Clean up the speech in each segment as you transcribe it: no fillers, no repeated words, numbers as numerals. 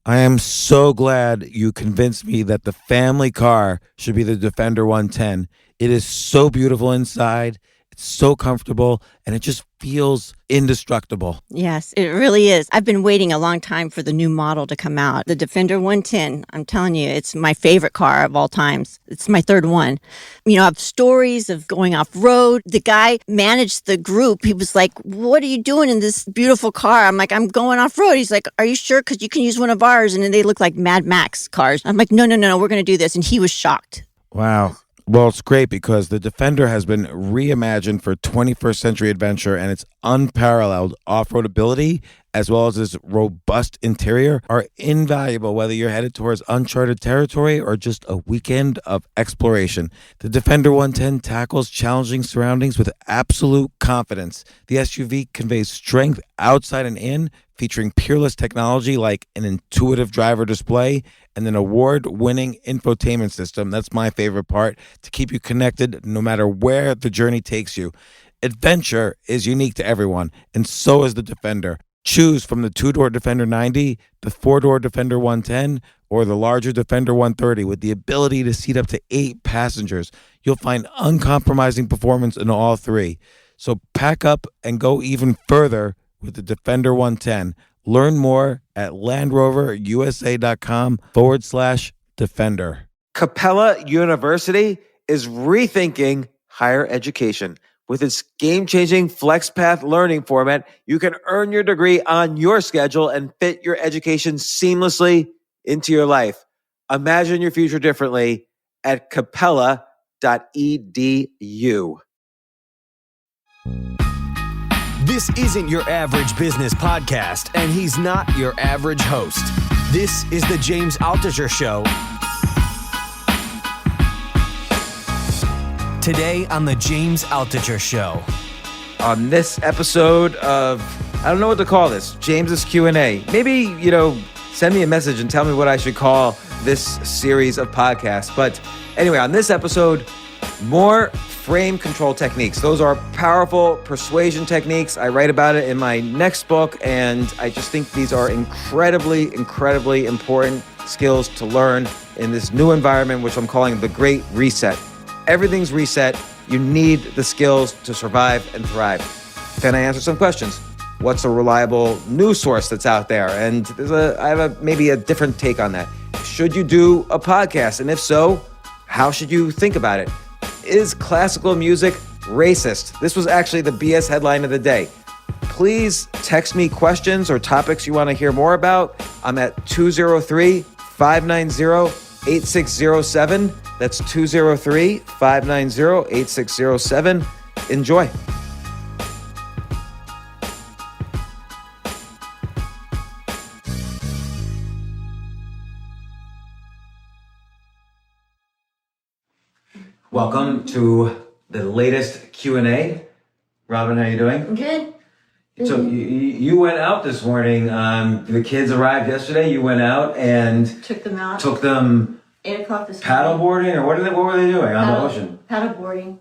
I am so glad you convinced me that the family car should be the Defender 110. It is so beautiful inside, it's so comfortable, and it just feels indestructible. Yes, it really is. I've been waiting a long time for the new model to come out. The Defender 110, I'm telling you, it's my favorite car of all times. It's my third one. You know, I have stories of going off road. The guy managed the group. He was like, "What are you doing in this beautiful car?" I'm like, "I'm going off road." He's like, "Are you sure? Because you can use one of ours." And then they look like Mad Max cars. I'm like, no, we're going to do this. And he was shocked. Wow. Well, it's great because the Defender has been reimagined for 21st century adventure, and its unparalleled off-road ability as well as its robust interior are invaluable whether you're headed towards uncharted territory or just a weekend of exploration. The Defender 110 tackles challenging surroundings with absolute confidence. The SUV conveys strength outside and in, featuring peerless technology like an intuitive driver display and an award-winning infotainment system. That's my favorite part, to keep you connected no matter where the journey takes you. Adventure is unique to everyone, and so is the Defender. Choose from the two-door Defender 90, the four-door Defender 110, or the larger Defender 130 with the ability to seat up to 8 passengers. You'll find uncompromising performance in all three. So pack up and go even further with the Defender 110. Learn more at LandRoverUSA.com/Defender. Capella University is rethinking higher education. With its game-changing FlexPath learning format, you can earn your degree on your schedule and fit your education seamlessly into your life. Imagine your future differently at capella.edu. This isn't your average business podcast, and he's not your average host. This is the James Altucher Show. Today on the James Altucher Show. On this episode of, I don't know what to call this, James's Q&A. Maybe, send me a message and tell me what I should call this series of podcasts. But anyway, on this episode, more frame control techniques. Those are powerful persuasion techniques. I write about it in my next book, and I just think these are incredibly, incredibly important skills to learn in this new environment, which I'm calling the Great Reset. Everything's reset. You need the skills to survive and thrive. Then I answer some questions. What's a reliable news source that's out there? And I have maybe a different take on that. Should you do a podcast? And if so, how should you think about it? Is classical music racist? This was actually the BS headline of the day. Please text me questions or topics you want to hear more about. I'm at 203-590-8607. That's 203-590-8607. Enjoy. Welcome to the latest Q&A. Robin, how you doing? I'm good. So you went out this morning. The kids arrived yesterday. You went out and Took them out. 8 o'clock this paddle boarding, or what were they doing on the ocean? Paddle boarding.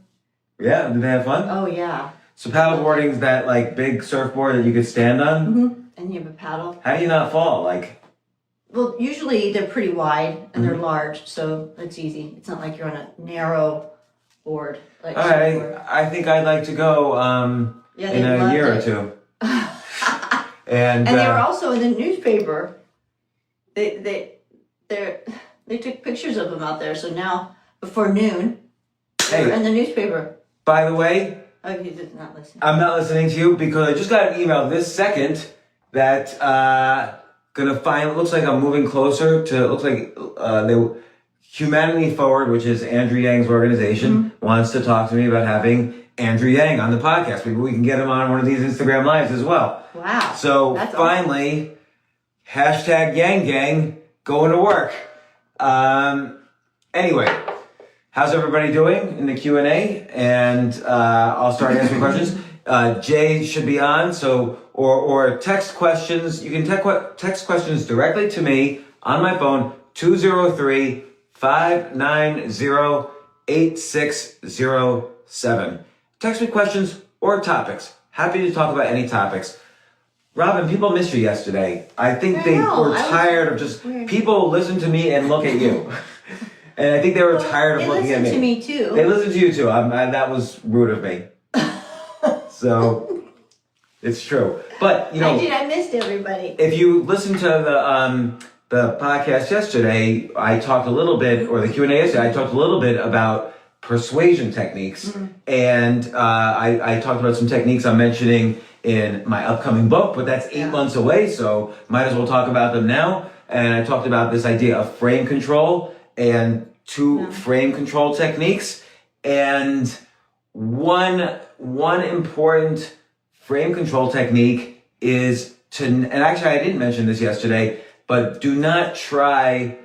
Yeah, did they have fun? Oh, yeah. So paddle boarding is that like big surfboard that you could stand on? Mm-hmm. And you have a paddle. How do you not fall? Well, usually they're pretty wide and they're large, so it's easy. It's not like you're on a narrow board. Like all right, I think I'd like to go in a year or two. And they were also in the newspaper. They took pictures of them out there, so now, before noon, they were in the newspaper. By the way... Oh, you did not listen. I'm not listening to you because I just got an email this second that it looks like I'm moving closer to, it looks like Humanity Forward, which is Andrew Yang's organization, wants to talk to me about having Andrew Yang on the podcast. Maybe we can get him on one of these Instagram Lives as well. Wow. So that's finally, hashtag Yang Gang going to work. Anyway, how's everybody doing in the Q&A? And I'll start answering questions. Jay should be on, so or text questions. You can text questions directly to me on my phone, 203-590-8607. Text me questions or topics. Happy to talk about any topics. Robin, people missed you yesterday. I think I they know, were tired of just people listen to me and look at you. And I think they were tired of looking at me. They listen to me too. They listen to you too. That was rude of me. So it's true. But I missed everybody. if you listen to the podcast yesterday, I talked a little bit, or the Q&A yesterday, I talked a little bit about persuasion techniques. And I talked about some techniques I'm mentioning in my upcoming book, but that's 8 months away, so might as well talk about them now. And I talked about this idea of frame control and two frame control techniques. And one important frame control technique is and actually I didn't mention this yesterday, but do not try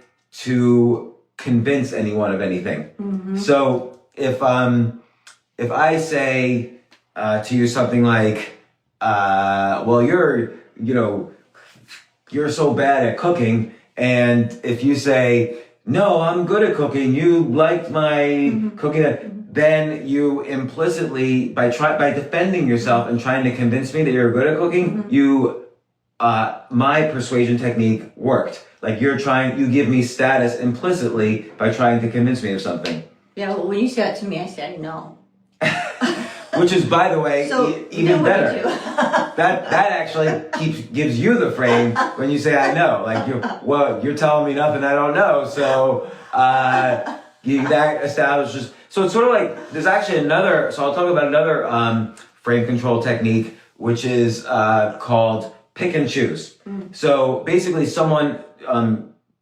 to convince anyone of anything. So if I say to you something like, well, you're so bad at cooking, and if you say, no, I'm good at cooking, you liked my cooking, then you implicitly, by defending yourself and trying to convince me that you're good at cooking, my persuasion technique worked. Like you give me status implicitly by trying to convince me of something. Yeah, well, when you said it to me, I said no. Which is, by the way, even better. That actually gives you the frame when you say I know. Like you're telling me nothing I don't know. So that establishes. So it's sort of like there's actually another. So I'll talk about another frame control technique, which is called pick and choose. So basically, someone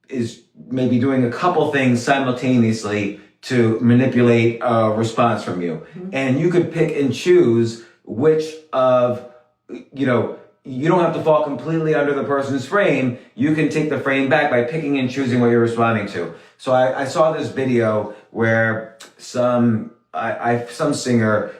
is maybe doing a couple things simultaneously to manipulate a response from you. And you could pick and choose which of, you don't have to fall completely under the person's frame. You can take the frame back by picking and choosing what you're responding to. So I saw this video where some singer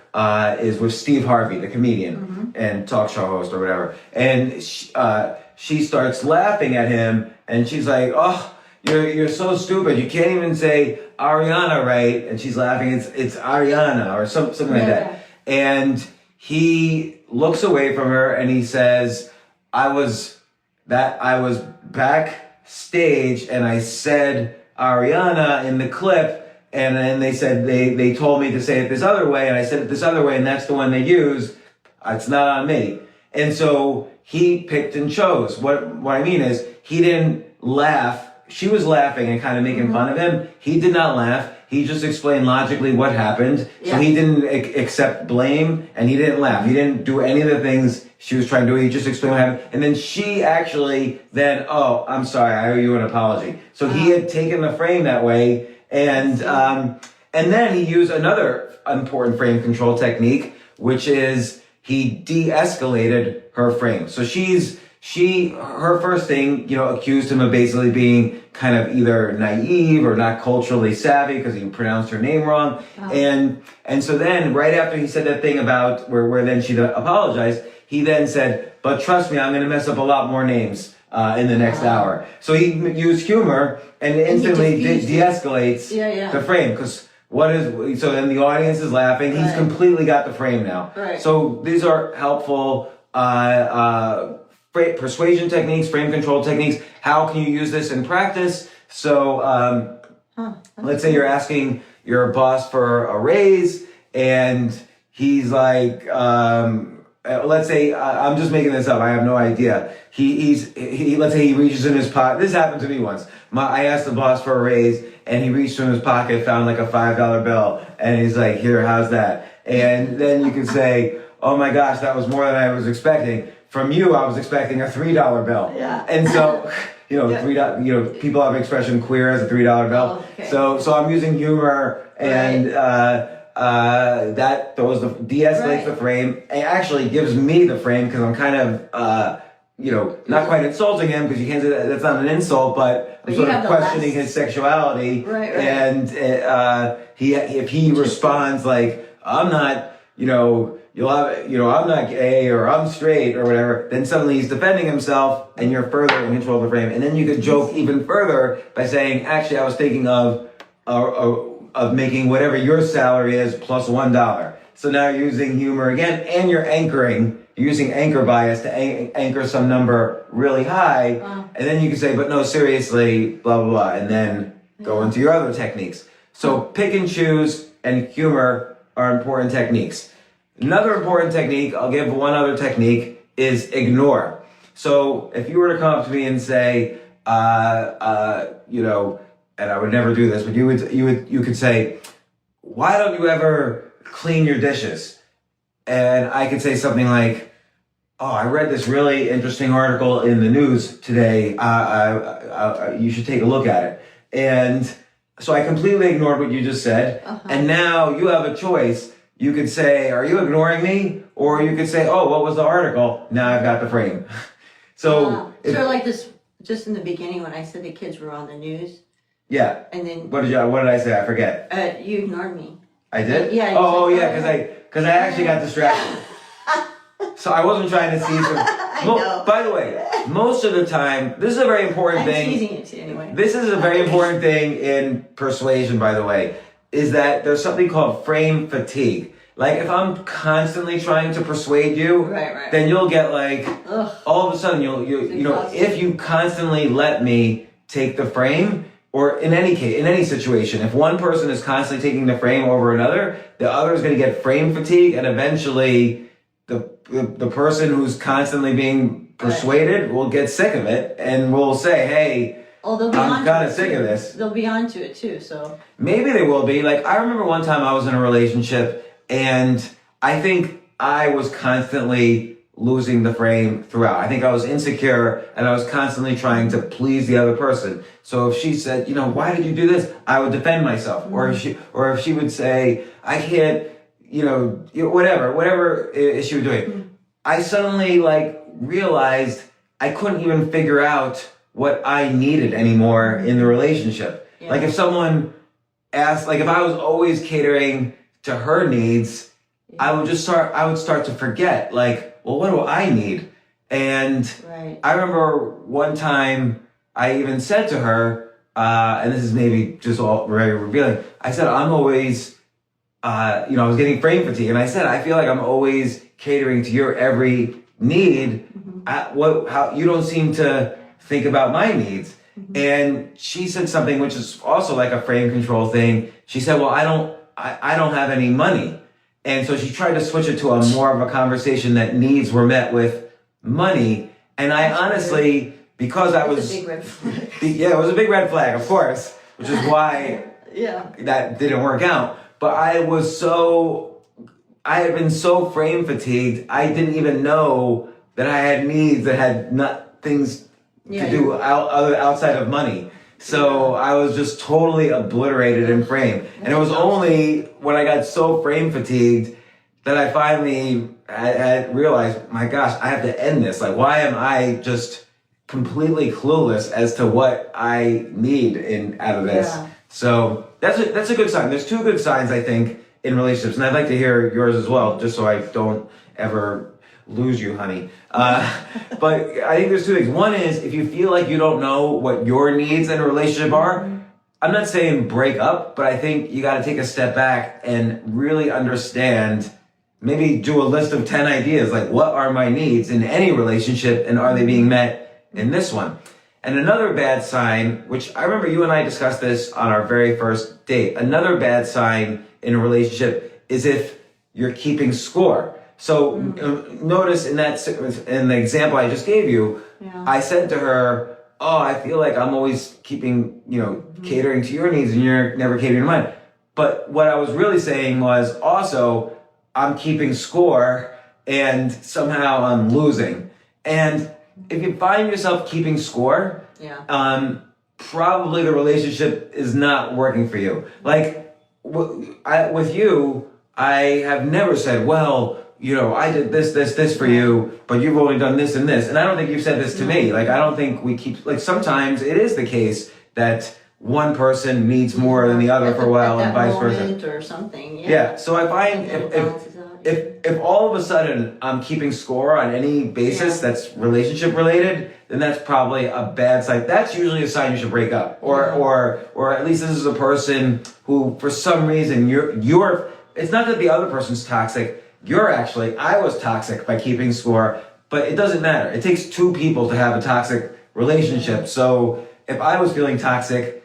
is with Steve Harvey, the comedian and talk show host or whatever. And she starts laughing at him and she's like, oh, you're so stupid. You can't even say Ariana right. And she's laughing. It's Ariana or something like that. And he looks away from her and he says, I was backstage and I said Ariana in the clip. And then they said, they told me to say it this other way. And I said it this other way. And that's the one they used. It's not on me. And so he picked and chose. What I mean is he didn't laugh. She was laughing and kind of making fun of him. He did not laugh. He just explained logically what happened. Yeah. So he didn't accept blame and he didn't laugh. He didn't do any of the things she was trying to do. He just explained what happened. And then she actually oh, I'm sorry. I owe you an apology. So he had taken the frame that way. And then he used another important frame control technique, which is he de-escalated her frame. So her first thing, accused him of basically being kind of either naive or not culturally savvy because he pronounced her name wrong. And so then right after he said that thing about where then she apologized, he then said, but trust me, I'm going to mess up a lot more names in the next hour. So he used humor and instantly de-escalates the frame because so then the audience is laughing. He's completely got the frame now. Right. So these are helpful persuasion techniques, frame control techniques. How can you use this in practice? So let's say you're asking your boss for a raise and he's like, let's say, I'm just making this up. I have no idea. Let's say he reaches in his pocket. This happened to me once. I asked the boss for a raise and he reached in his pocket, found like a $5 bill. And he's like, here, how's that? And then you can say, oh my gosh, that was more than I was expecting. From you, I was expecting a $3 bill. Yeah. And so, $3, people have expression queer as a $3 bill. Oh, okay. So I'm using humor and, that de-escalates the frame and actually gives me the frame because I'm kind of, not quite insulting him because you can't say that's not an insult, but I'm sort of questioning his sexuality. Right. And if he responds like, I'm not, I'm not gay or I'm straight or whatever, then suddenly he's defending himself and you're further in control of the frame. And then you could joke even further by saying, actually, I was thinking of making whatever your salary is plus $1. So now you're using humor again, and you're anchoring. You're using anchor bias to anchor some number really high. And then you can say, but no, seriously, blah, blah, blah. And then go into your other techniques. So pick and choose and humor are important techniques. Another important technique, I'll give one other technique, is ignore. So if you were to come up to me and say, you know, and I would never do this, but you could say, why don't you ever clean your dishes? And I could say something like, oh, I read this really interesting article in the news today. You should take a look at it. And so I completely ignored what you just said. And now you have a choice. You could say, are you ignoring me? Or you could say, oh, what was the article? Now I've got the frame. So sort of like this, just in the beginning when I said the kids were on the news. Yeah. And then what did I say? I forget. you ignored me. I did? Yeah. Oh, yeah, because I actually got distracted. So I wasn't trying to see some. I know. By the way, most of the time, this is a very important thing. I'm teasing it anyway. This is a very important thing in persuasion, by the way, is that there's something called frame fatigue. Like if I'm constantly trying to persuade you, right. then you'll get like, all of a sudden you know, if you constantly let me take the frame, or in any case, in any situation, if one person is constantly taking the frame over another, the other is going to get frame fatigue, and eventually the person who's constantly being persuaded will get sick of it and will say, hey, they'll be I'm kind of sick of this. They'll be onto it too, so. Maybe they will be. Like, I remember one time I was in a relationship and I think I was constantly losing the frame throughout. I think I was insecure and I was constantly trying to please the other person. So if she said, you know, why did you do this? I would defend myself. Mm-hmm. Or if she would say, I can't, you know, whatever she was doing. Mm-hmm. I suddenly realized I couldn't even figure out what I needed anymore in the relationship. Yeah. Like if someone asked, like if I was always catering to her needs, I would start to forget, like, well, what do I need? And I remember one time I even said to her, and this is maybe just all very revealing, I said, I'm always, I was getting frame fatigue. And I said, I feel like I'm always catering to your every need. Mm-hmm. How you don't seem to think about my needs. Mm-hmm. And she said something which is also like a frame control thing. She said, well, I don't have any money. And so she tried to switch it to a more of a conversation that needs were met with money. And I honestly, because I was, a big red flag. Yeah, it was a big red flag, of course, which is why that didn't work out. But I had been so frame fatigued, I didn't even know that I had needs that had not things to do outside of money. So I was just totally obliterated in frame. And it was only when I got so frame fatigued that I finally had realized, my gosh, I have to end this. Like, why am I just completely clueless as to what I need out of this? Yeah. So that's a good sign. There's two good signs, I think, in relationships. And I'd like to hear yours as well, just so I don't ever lose you, honey. But I think there's two things. One is, if you feel like you don't know what your needs in a relationship are, I'm not saying break up, but I think you got to take a step back and really understand, maybe do a list of 10 ideas, like what are my needs in any relationship and are they being met in this one? And another bad sign, which I remember you and I discussed this on our very first date, another bad sign in a relationship is if you're keeping score. So notice in the example I just gave you, I said to her, oh, I feel like I'm always keeping, catering to your needs and you're never catering to mine. But what I was really saying was also, I'm keeping score and somehow I'm losing. And if you find yourself keeping score, probably the relationship is not working for you. Like with you, I have never said, well, I did this for you, but you've only done this and this. And I don't think you've said this to me. Like, I don't think we keep, like, sometimes it is the case that one person needs more than the other for a while and vice versa. Or something. Yeah. So I find if all of a sudden I'm keeping score on any basis that's relationship related, then that's probably a bad sign. That's usually a sign you should break up. Or at least this is a person who, for some reason, you're it's not that the other person's toxic. I was toxic by keeping score, but it doesn't matter. It takes two people to have a toxic relationship. So if I was feeling toxic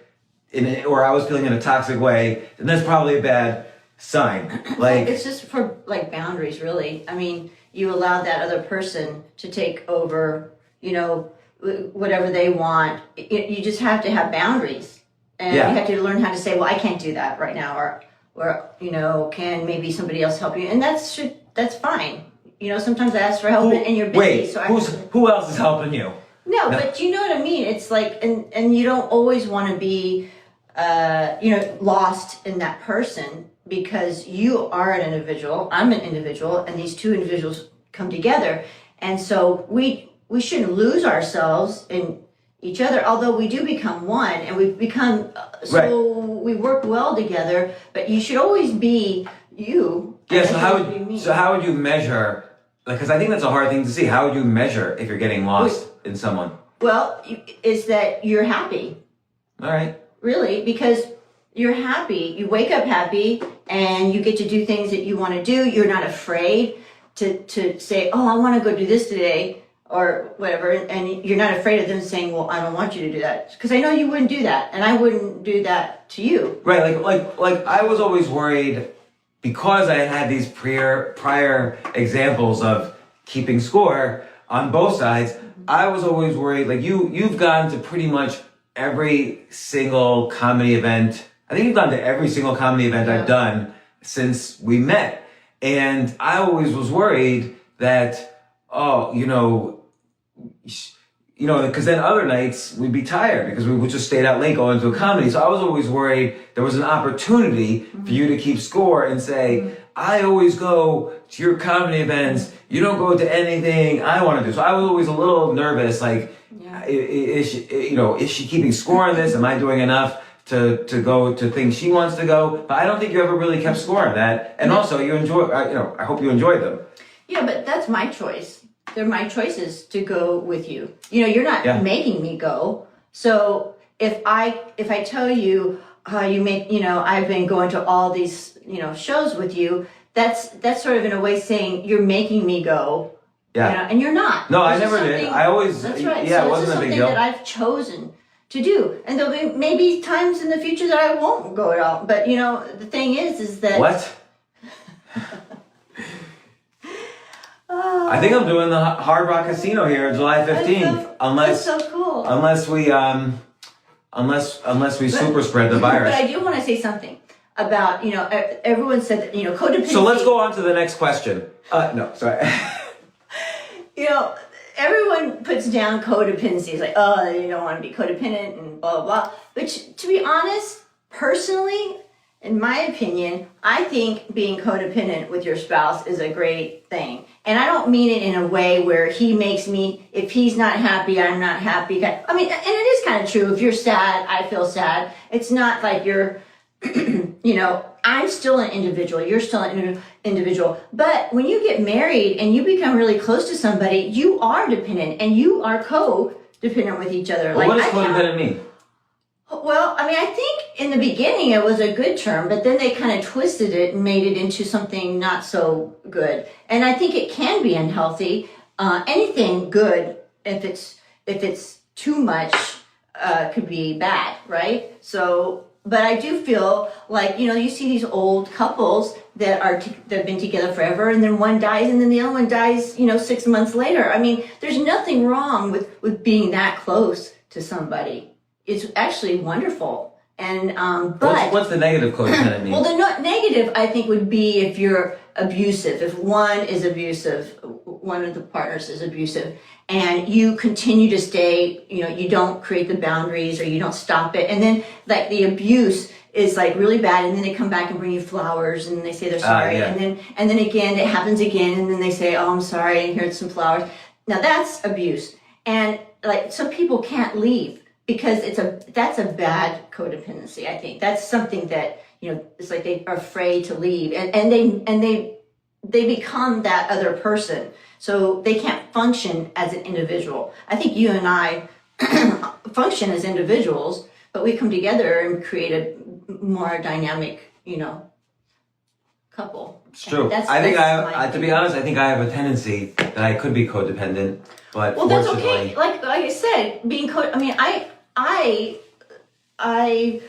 or I was feeling in a toxic way, then that's probably a bad sign. Like, it's just for like boundaries, really. I mean, you allow that other person to take over, whatever they want. You just have to have boundaries, and you have to learn how to say, well, I can't do that right now, or can maybe somebody else help you? And that's fine. Sometimes I ask for help and you're busy. Wait, who else is helping you? No, but you know what I mean? It's like, and you don't always want to be, lost in that person, because you are an individual, I'm an individual, and these two individuals come together. And so we shouldn't lose ourselves in each other, although we do become one, and we've become, we work well together, but you should always be you. Yeah, so how would you measure, because I think that's a hard thing to see. How would you measure if you're getting lost in someone? Well, is that you're happy. All right. Really, because you're happy. You wake up happy and you get to do things that you want to do. You're not afraid to say, oh, I want to go do this today or whatever. And you're not afraid of them saying, well, I don't want you to do that. Because I know you wouldn't do that. And I wouldn't do that to you. Right. Like I was always worried, because I had these prior examples of keeping score on both sides. I was always worried, like you've gone to pretty much every single comedy event. I think you've gone to every single comedy event I've done since we met. And I always was worried that, because then other nights we'd be tired because we would just stayed out late going to a comedy. So I was always worried there was an opportunity for you to keep score and say, I always go to your comedy events. You don't go to anything I want to do. So I was always a little nervous, like, is she keeping score on this? Am I doing enough to go to things she wants to go? But I don't think you ever really kept score on that. And also, you enjoy. I hope you enjoyed them. Yeah, but that's my choice. They're my choices to go with you. You're not making me go. So if I tell you how you make, I've been going to all these, shows with you, that's sort of in a way saying you're making me go. Yeah. And you're not. No, I never did. I always. That's right. Yeah, so it wasn't a big deal. that I've chosen to do, and there'll be maybe times in the future that I won't go at all. But the thing is that what? I think I'm doing the Hard Rock Casino here July 15th. That's so cool. Unless we super spread the virus. But I do want to say something about everyone said that codependency. So let's go on to the next question. No, sorry. Everyone puts down codependency. It's like, oh, you don't want to be codependent and blah, blah, blah. But to be honest, personally, in my opinion, I think being codependent with your spouse is a great thing. And I don't mean it in a way where he makes me, if he's not happy, I'm not happy. I mean, and it is kind of true. If you're sad, I feel sad. It's not like you're, I'm still an individual. You're still an individual. But when you get married and you become really close to somebody, you are dependent and you are co-dependent with each other. Well, what does codependent mean? Well, I mean, I think in the beginning it was a good term, but then they kind of twisted it and made it into something not so good. And I think it can be unhealthy. Anything good, if it's too much, could be bad, right? So, but I do feel like you see these old couples that have been together forever, and then one dies, and then the other one dies, 6 months later. I mean, there's nothing wrong with being that close to somebody. It's actually wonderful. And but what's the negative codependent mean? Well, the negative I think would be if you're abusive. If one is abusive, one of the partners is abusive, and you continue to stay, you don't create the boundaries or you don't stop it, and then like the abuse is like really bad, and then they come back and bring you flowers and they say they're sorry, and then again it happens again, and then they say, oh, I'm sorry, and here's some flowers. Now that's abuse, and like some people can't leave. Because that's a bad codependency. I think that's something that it's like they are afraid to leave, and they become that other person, so they can't function as an individual. I think you and I function as individuals, but we come together and create a more dynamic, couple. It's true. That's I think my to be honest, I think I have a tendency that I could be codependent, but well, that's fortunately, okay. Like I said, being I mean, I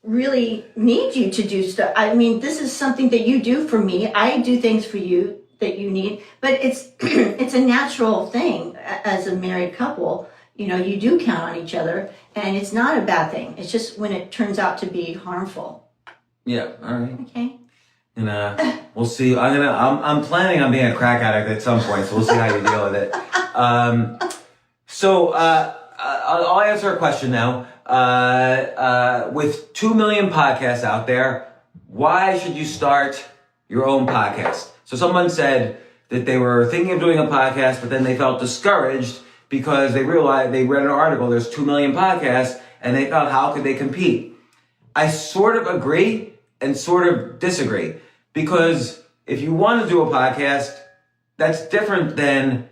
really need you to do stuff. I mean, this is something that you do for me. I do things for you that you need, but it's it's a natural thing as a married couple. You know, you do count on each other, and it's not a bad thing. It's just when it turns out to be harmful. yeah, all right. Okay. And we'll see. I'm planning on being a crack addict at some point, so we'll see how you deal with it. I'll answer a question now. With 2 million podcasts out there, why should you start your own podcast? So someone said that they were thinking of doing a podcast, but then they felt discouraged because they realized they read an article, there's 2 million podcasts, and they thought, how could they compete? I sort of agree and sort of disagree, because if you want to do a podcast, that's different than,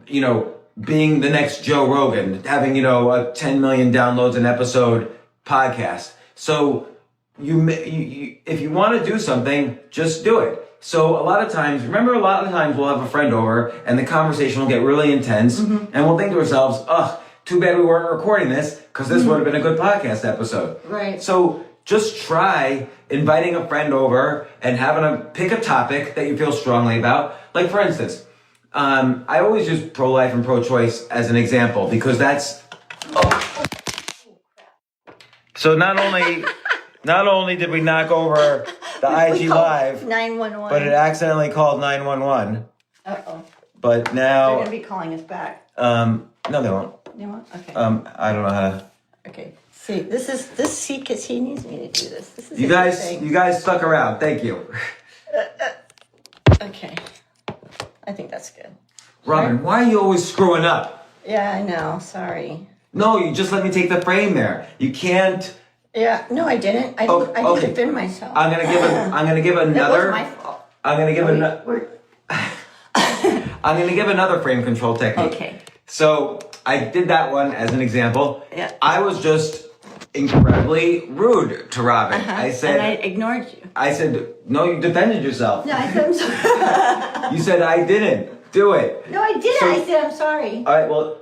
you know, being the next Joe Rogan, having, you know, a 10 million downloads an episode podcast. So if you want to do something, just do it. So a lot of times we'll have a friend over and the conversation will get really intense, and we'll think to ourselves, ugh, too bad we weren't recording this, because this would have been a good podcast episode. Right. So just try inviting a friend over and having a pick a topic that you feel strongly about. Like, for instance, I always use pro-life and pro-choice as an example, because that's... So not only did we knock over the IG Live, 911. but it accidentally called 911. Uh-oh. But They're now... going to be calling us back. No, they won't. You want? Okay. I don't know how to... Okay. See, because he needs me to do this. This is You guys stuck around. Thank you. Okay. I think that's good. Robin, why are you always screwing up? Yeah, I know. Sorry. No, you just let me take the frame there. You can't... Yeah, no, I didn't. I didn't defend myself. I'm gonna give another... That was my fault. I'm gonna give another frame control technique. Okay. So I did that one as an example. Yeah. I was just incredibly rude to Robin. I said... And I ignored you. I said, no, you defended yourself. No, I said I'm sorry. You said I didn't do it. No, I didn't. So- I said I'm sorry. All right, well...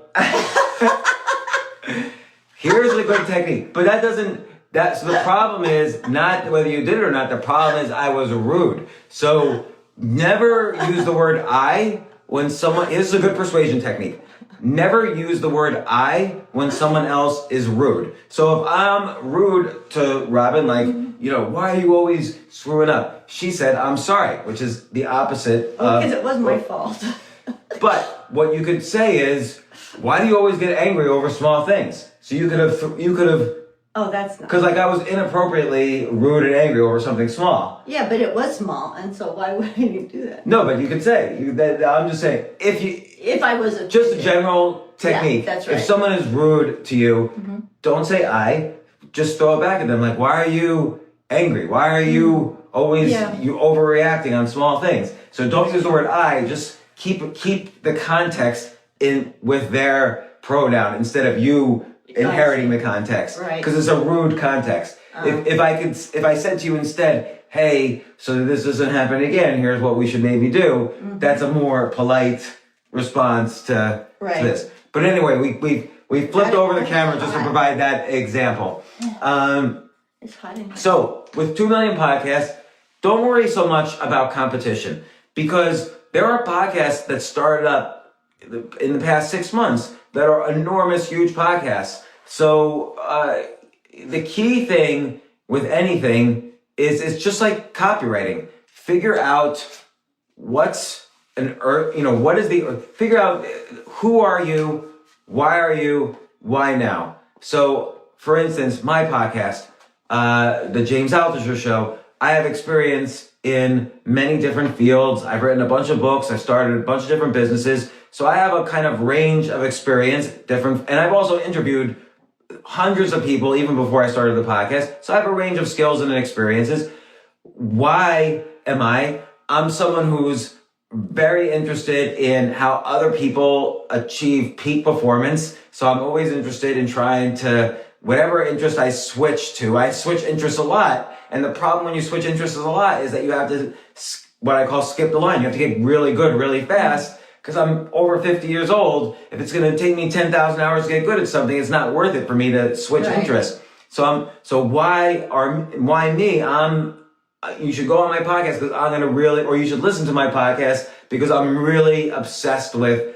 Here's a good technique. But that doesn't... So the problem is not whether you did it or not. The problem is I was rude. So never use the word I when someone... This is a good persuasion technique. Never use the word I when someone else is rude. So if I'm rude to Robin, like, you know, why are you always screwing up? She said, I'm sorry, which is the opposite of... Because it was my fault. But what you could say is, why do you always get angry over small things? So you could have... Oh, that's not... Because like I was inappropriately rude and angry over something small. Yeah, but it was small, and so why would you do that? No, but you could say, I'm just saying, If I was a... Just a general technique. Yeah, that's right. If someone is rude to you, don't say I, just throw it back at them. Like, why are you angry? Why are you always, you overreacting on small things? So don't use the word I, just keep the context in with their pronoun instead of you inheriting the context, right? Because it's a rude context. If I said to you instead, hey, so that this doesn't happen again, here's what we should maybe do. That's a more polite response to this. But anyway, we flipped over the camera just to provide that example. It's hot in here. So with 2 million podcasts, don't worry so much about competition, because there are podcasts that started up in the past 6 months that are enormous, huge podcasts. So the key thing with anything is it's just like copywriting. Figure out figure out who are you, why now? So for instance, my podcast, the James Altucher Show, I have experience in many different fields. I've written a bunch of books. I started a bunch of different businesses. So I have a kind of range of experience, and I've also interviewed hundreds of people even before I started the podcast. So I have a range of skills and experiences. Why am I? I'm someone who's very interested in how other people achieve peak performance. So I'm always interested in trying to whatever interest I switch interests a lot. And the problem when you switch interests a lot is that you have to, what I call skip the line. You have to get really good really fast. Because I'm over 50 years old. If it's going to take me 10,000 hours to get good at something, it's not worth it for me to switch interests. So why me? You should go on my podcast because I'm going to really, or you should listen to my podcast because I'm really obsessed with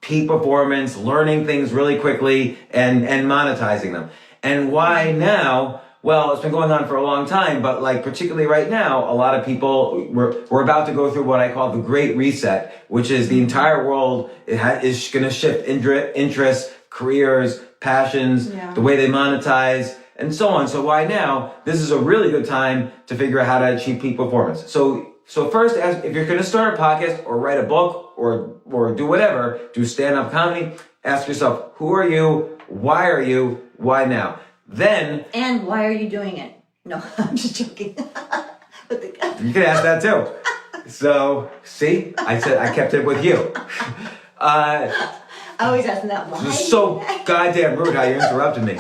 peak performance, learning things really quickly and monetizing them. And why now? Well, it's been going on for a long time, but like particularly right now, a lot of people, we're about to go through what I call the Great Reset, which is the entire world is going to shift interests, careers, passions, the way they monetize, and so on. So why now? This is a really good time to figure out how to achieve peak performance. So first, if you're going to start a podcast or write a book or do whatever, do stand-up comedy, ask yourself, who are you? Why are you? Why now? Then... And why are you doing it? No, I'm just joking. You can ask that too. So, see? I said I kept it with you. I always ask them that. Why? This is so goddamn rude how you interrupted me.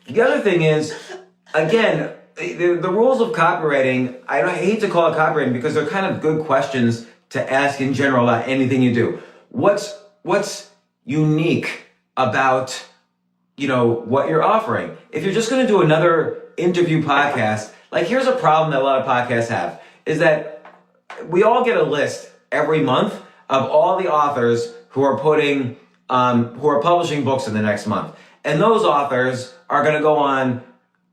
The other thing is, again, the rules of copywriting, I hate to call it copywriting because they're kind of good questions to ask in general about anything you do. What's unique about what you're offering? If you're just going to do another interview podcast, like here's a problem that a lot of podcasts have, is that we all get a list every month of all the authors who are publishing books in the next month. And those authors are going to go on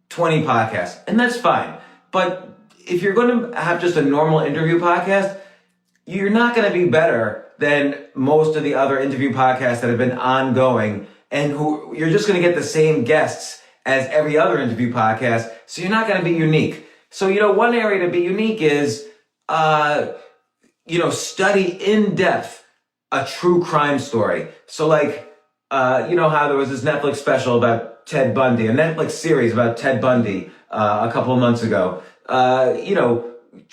20 podcasts, and that's fine. But if you're going to have just a normal interview podcast, you're not going to be better than most of the other interview podcasts that have been ongoing and who you're just going to get the same guests as every other interview podcast. So you're not going to be unique. So, one area to be unique is, study in depth a true crime story. So how there was this Netflix special about Ted Bundy, a Netflix series about Ted Bundy, a couple of months ago.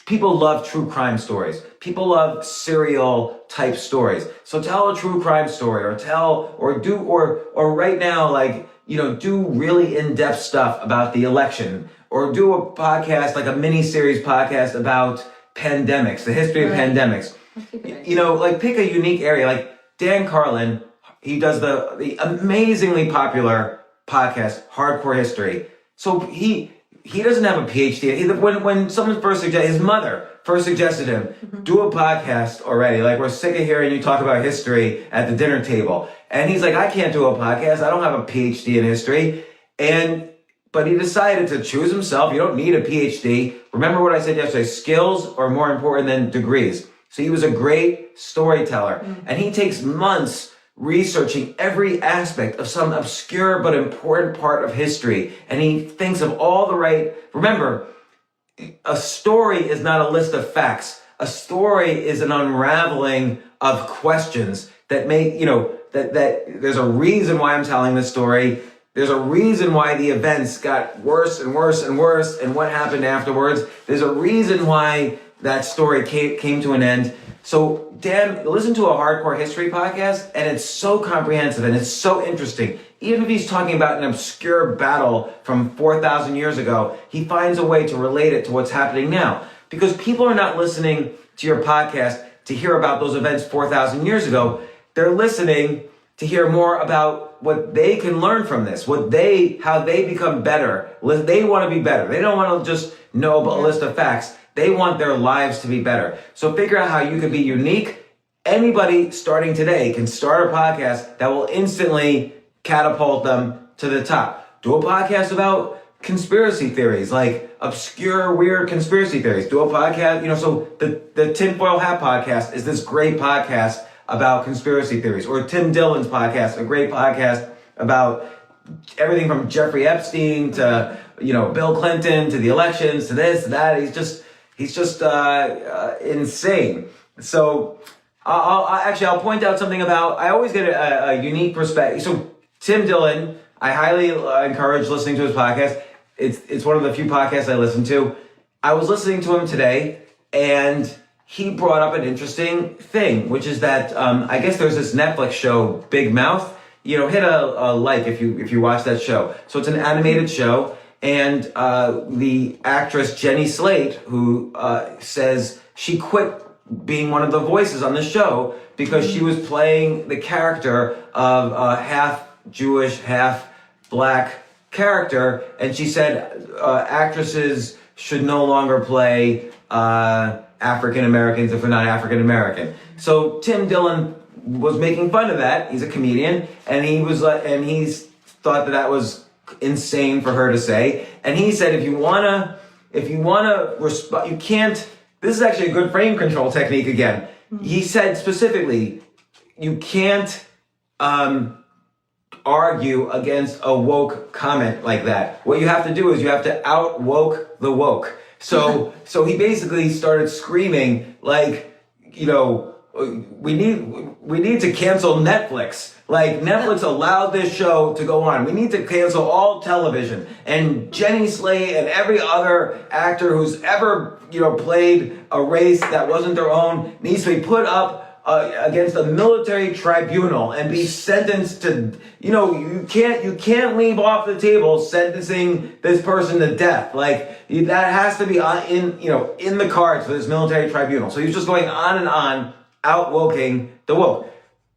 People love true crime stories. People love serial type stories. So tell a true crime story or right now, do really in-depth stuff about the election or do a podcast, like a mini-series podcast about pandemics, the history of pandemics. Pick a unique area. Like Dan Carlin, he does the amazingly popular podcast, Hardcore History. So he doesn't have a PhD. When someone his mother first suggested him, do a podcast already. Like, we're sick of hearing you talk about history at the dinner table. And he's like, I can't do a podcast. I don't have a PhD in history. But he decided to choose himself. You don't need a PhD. Remember what I said yesterday, skills are more important than degrees. So he was a great storyteller. And he takes months researching every aspect of some obscure but important part of history. And he thinks of all the right... Remember, a story is not a list of facts. A story is an unraveling of questions that make, that there's a reason why I'm telling this story. There's a reason why the events got worse and worse and worse and what happened afterwards. There's a reason why that story came to an end. So, Dan, listen to a Hardcore History podcast, and it's so comprehensive and it's so interesting. Even if he's talking about an obscure battle from 4,000 years ago, he finds a way to relate it to what's happening now. Because people are not listening to your podcast to hear about those events 4,000 years ago. They're listening to hear more about what they can learn from this, how they become better. They want to be better. They don't want to just know a list of facts. They want their lives to be better. So figure out how you can be unique. Anybody starting today can start a podcast that will instantly catapult them to the top. Do a podcast about conspiracy theories, like obscure, weird conspiracy theories. Do a podcast, so the Tinfoil Hat podcast is this great podcast about conspiracy theories. Or Tim Dillon's podcast, a great podcast about everything from Jeffrey Epstein to, Bill Clinton to the elections to this, to that. He's just insane. So I'll point out something about, I always get a unique perspective. So Tim Dillon, I highly encourage listening to his podcast. It's one of the few podcasts I listen to. I was listening to him today, and he brought up an interesting thing, which is that I guess there's this Netflix show, Big Mouth, hit a like if you watch that show. So it's an animated show, and the actress Jenny Slate, who says she quit being one of the voices on the show because she was playing the character of a half Jewish, half black character, and she said actresses should no longer play African Americans if they're not African American. So Tim Dillon was making fun of that. He's a comedian, and he's thought that was insane for her to say. And he said, if you wanna respond, you can't. This is actually a good frame control technique again. He said specifically, you can't argue against a woke comment like that. What you have to do is you have to out woke the woke. So he basically started screaming like, we need to cancel Netflix. Like, Netflix allowed this show to go on. We need to cancel all television. And Jenny Slate and every other actor who's ever, played a race that wasn't their own needs to be put up against a military tribunal and be sentenced to, you can't leave off the table sentencing this person to death. Like, that has to be in the cards for this military tribunal. So he's just going on and on, out-woking the woke.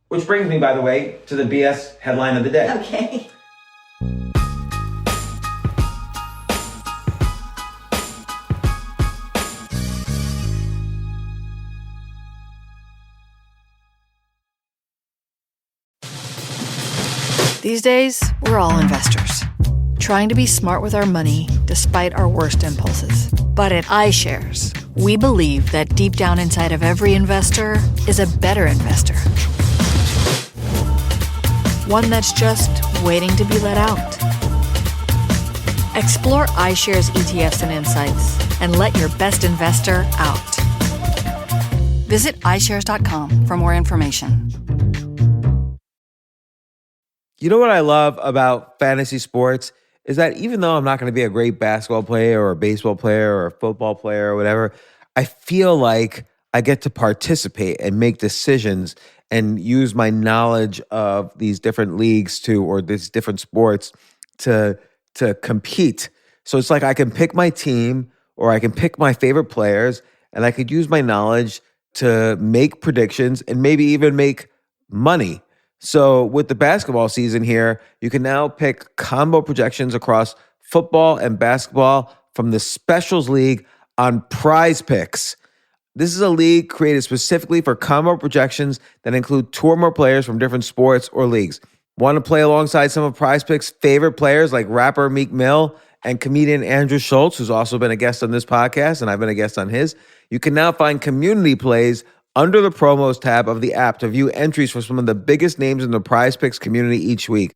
Which brings me, by the way, to the BS headline of the day. Okay. These days, we're all investors, trying to be smart with our money despite our worst impulses. But at iShares, we believe that deep down inside of every investor is a better investor. One that's just waiting to be let out. Explore iShares ETFs and insights and let your best investor out. Visit iShares.com for more information. You know what I love about fantasy sports is that even though I'm not going to be a great basketball player or a baseball player or a football player or whatever, I feel like I get to participate and make decisions and use my knowledge of these different leagues or these different sports to compete. So it's like I can pick my team or I can pick my favorite players, and I could use my knowledge to make predictions and maybe even make money. So with the basketball season here, you can now pick combo projections across football and basketball from the Specials League on Prize Picks. This is a league created specifically for combo projections that include two or more players from different sports or leagues. Want to play alongside some of Prize Picks' favorite players like rapper Meek Mill and comedian Andrew Schultz, who's also been a guest on this podcast, and I've been a guest on his? You can now find community plays under the promos tab of the app to view entries for some of the biggest names in the Prize Picks community each week.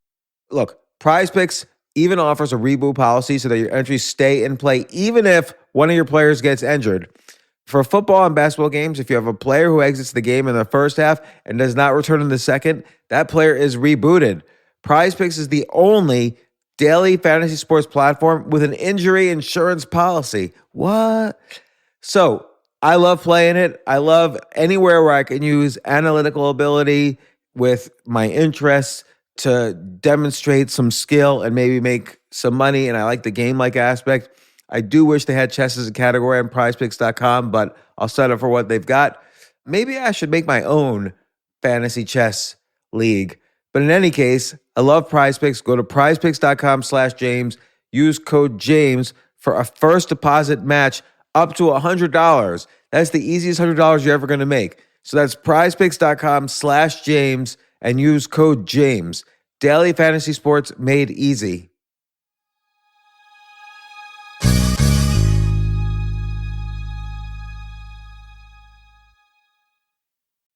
Look, Prize Picks even offers a reboot policy so that your entries stay in play even if one of your players gets injured. For football and basketball games, if you have a player who exits the game in the first half and does not return in the second, that player is rebooted. Prize Picks is the only daily fantasy sports platform with an injury insurance policy. What? So, I love playing it. I love anywhere where I can use analytical ability with my interests to demonstrate some skill and maybe make some money. And I like the game-like aspect. I do wish they had chess as a category on prizepicks.com, but I'll settle for what they've got. Maybe I should make my own fantasy chess league. But in any case, I love Prize Picks. Go to prizepicks.com/James. Use code James for a first deposit match up to $100. That's the easiest $100 you're ever going to make. So that's prizepicks.com/James and use code James. Daily fantasy sports made easy.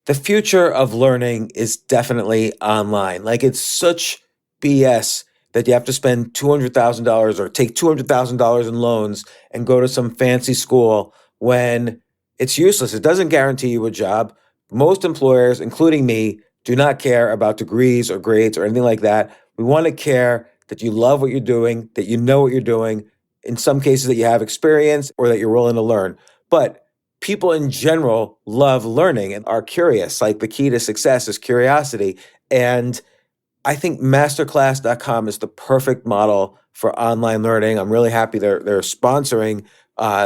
The future of learning is definitely online. Like, it's such BS that you have to spend $200,000 or take $200,000 in loans and go to some fancy school when it's useless. It doesn't guarantee you a job. Most employers, including me, do not care about degrees or grades or anything like that. We want to care that you love what you're doing, that you know what you're doing, in some cases that you have experience or that you're willing to learn. But people in general love learning and are curious. Like, the key to success is curiosity. And I think masterclass.com is the perfect model for online learning. I'm really happy they're sponsoring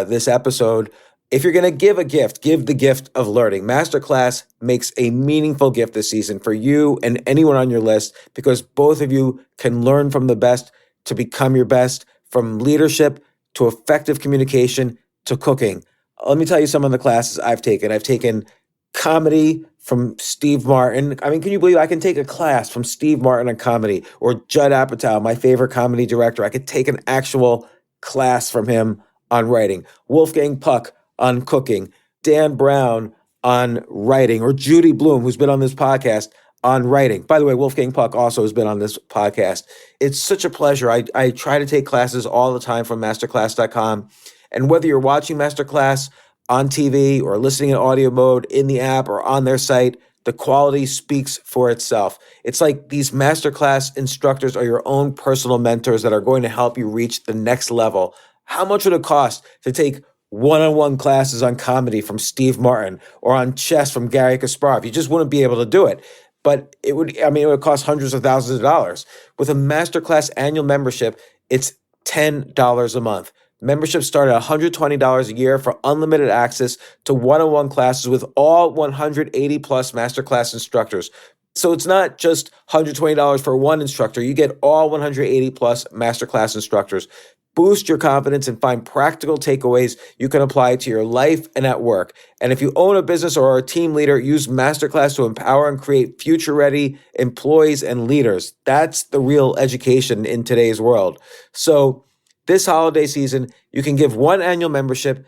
this episode. If you're going to give a gift, give the gift of learning. Masterclass makes a meaningful gift this season for you and anyone on your list, because both of you can learn from the best to become your best, from leadership to effective communication to cooking. Let me tell you some of the classes I've taken. I've taken comedy from Steve Martin. I mean, can you believe I can take a class from Steve Martin on comedy, or Judd Apatow, my favorite comedy director? I could take an actual class from him on writing. Wolfgang Puck on cooking. Dan Brown on writing, or Judy Bloom, who's been on this podcast, on writing. By the way, Wolfgang Puck also has been on this podcast. It's such a pleasure. I try to take classes all the time from masterclass.com. And whether you're watching Masterclass on TV or listening in audio mode in the app or on their site, the quality speaks for itself. It's like these Masterclass instructors are your own personal mentors that are going to help you reach the next level. How much would it cost to take one-on-one classes on comedy from Steve Martin or on chess from Gary Kasparov? You just wouldn't be able to do it. But it would cost hundreds of thousands of dollars. With a Masterclass annual membership, it's $10 a month. Memberships start at $120 a year for unlimited access to one-on-one classes with all 180 plus Masterclass instructors. So it's not just $120 for one instructor. You get all 180 plus Masterclass instructors. Boost your confidence and find practical takeaways you can apply to your life and at work. And if you own a business or are a team leader, use Masterclass to empower and create future-ready employees and leaders. That's the real education in today's world. So this holiday season, you can give one annual membership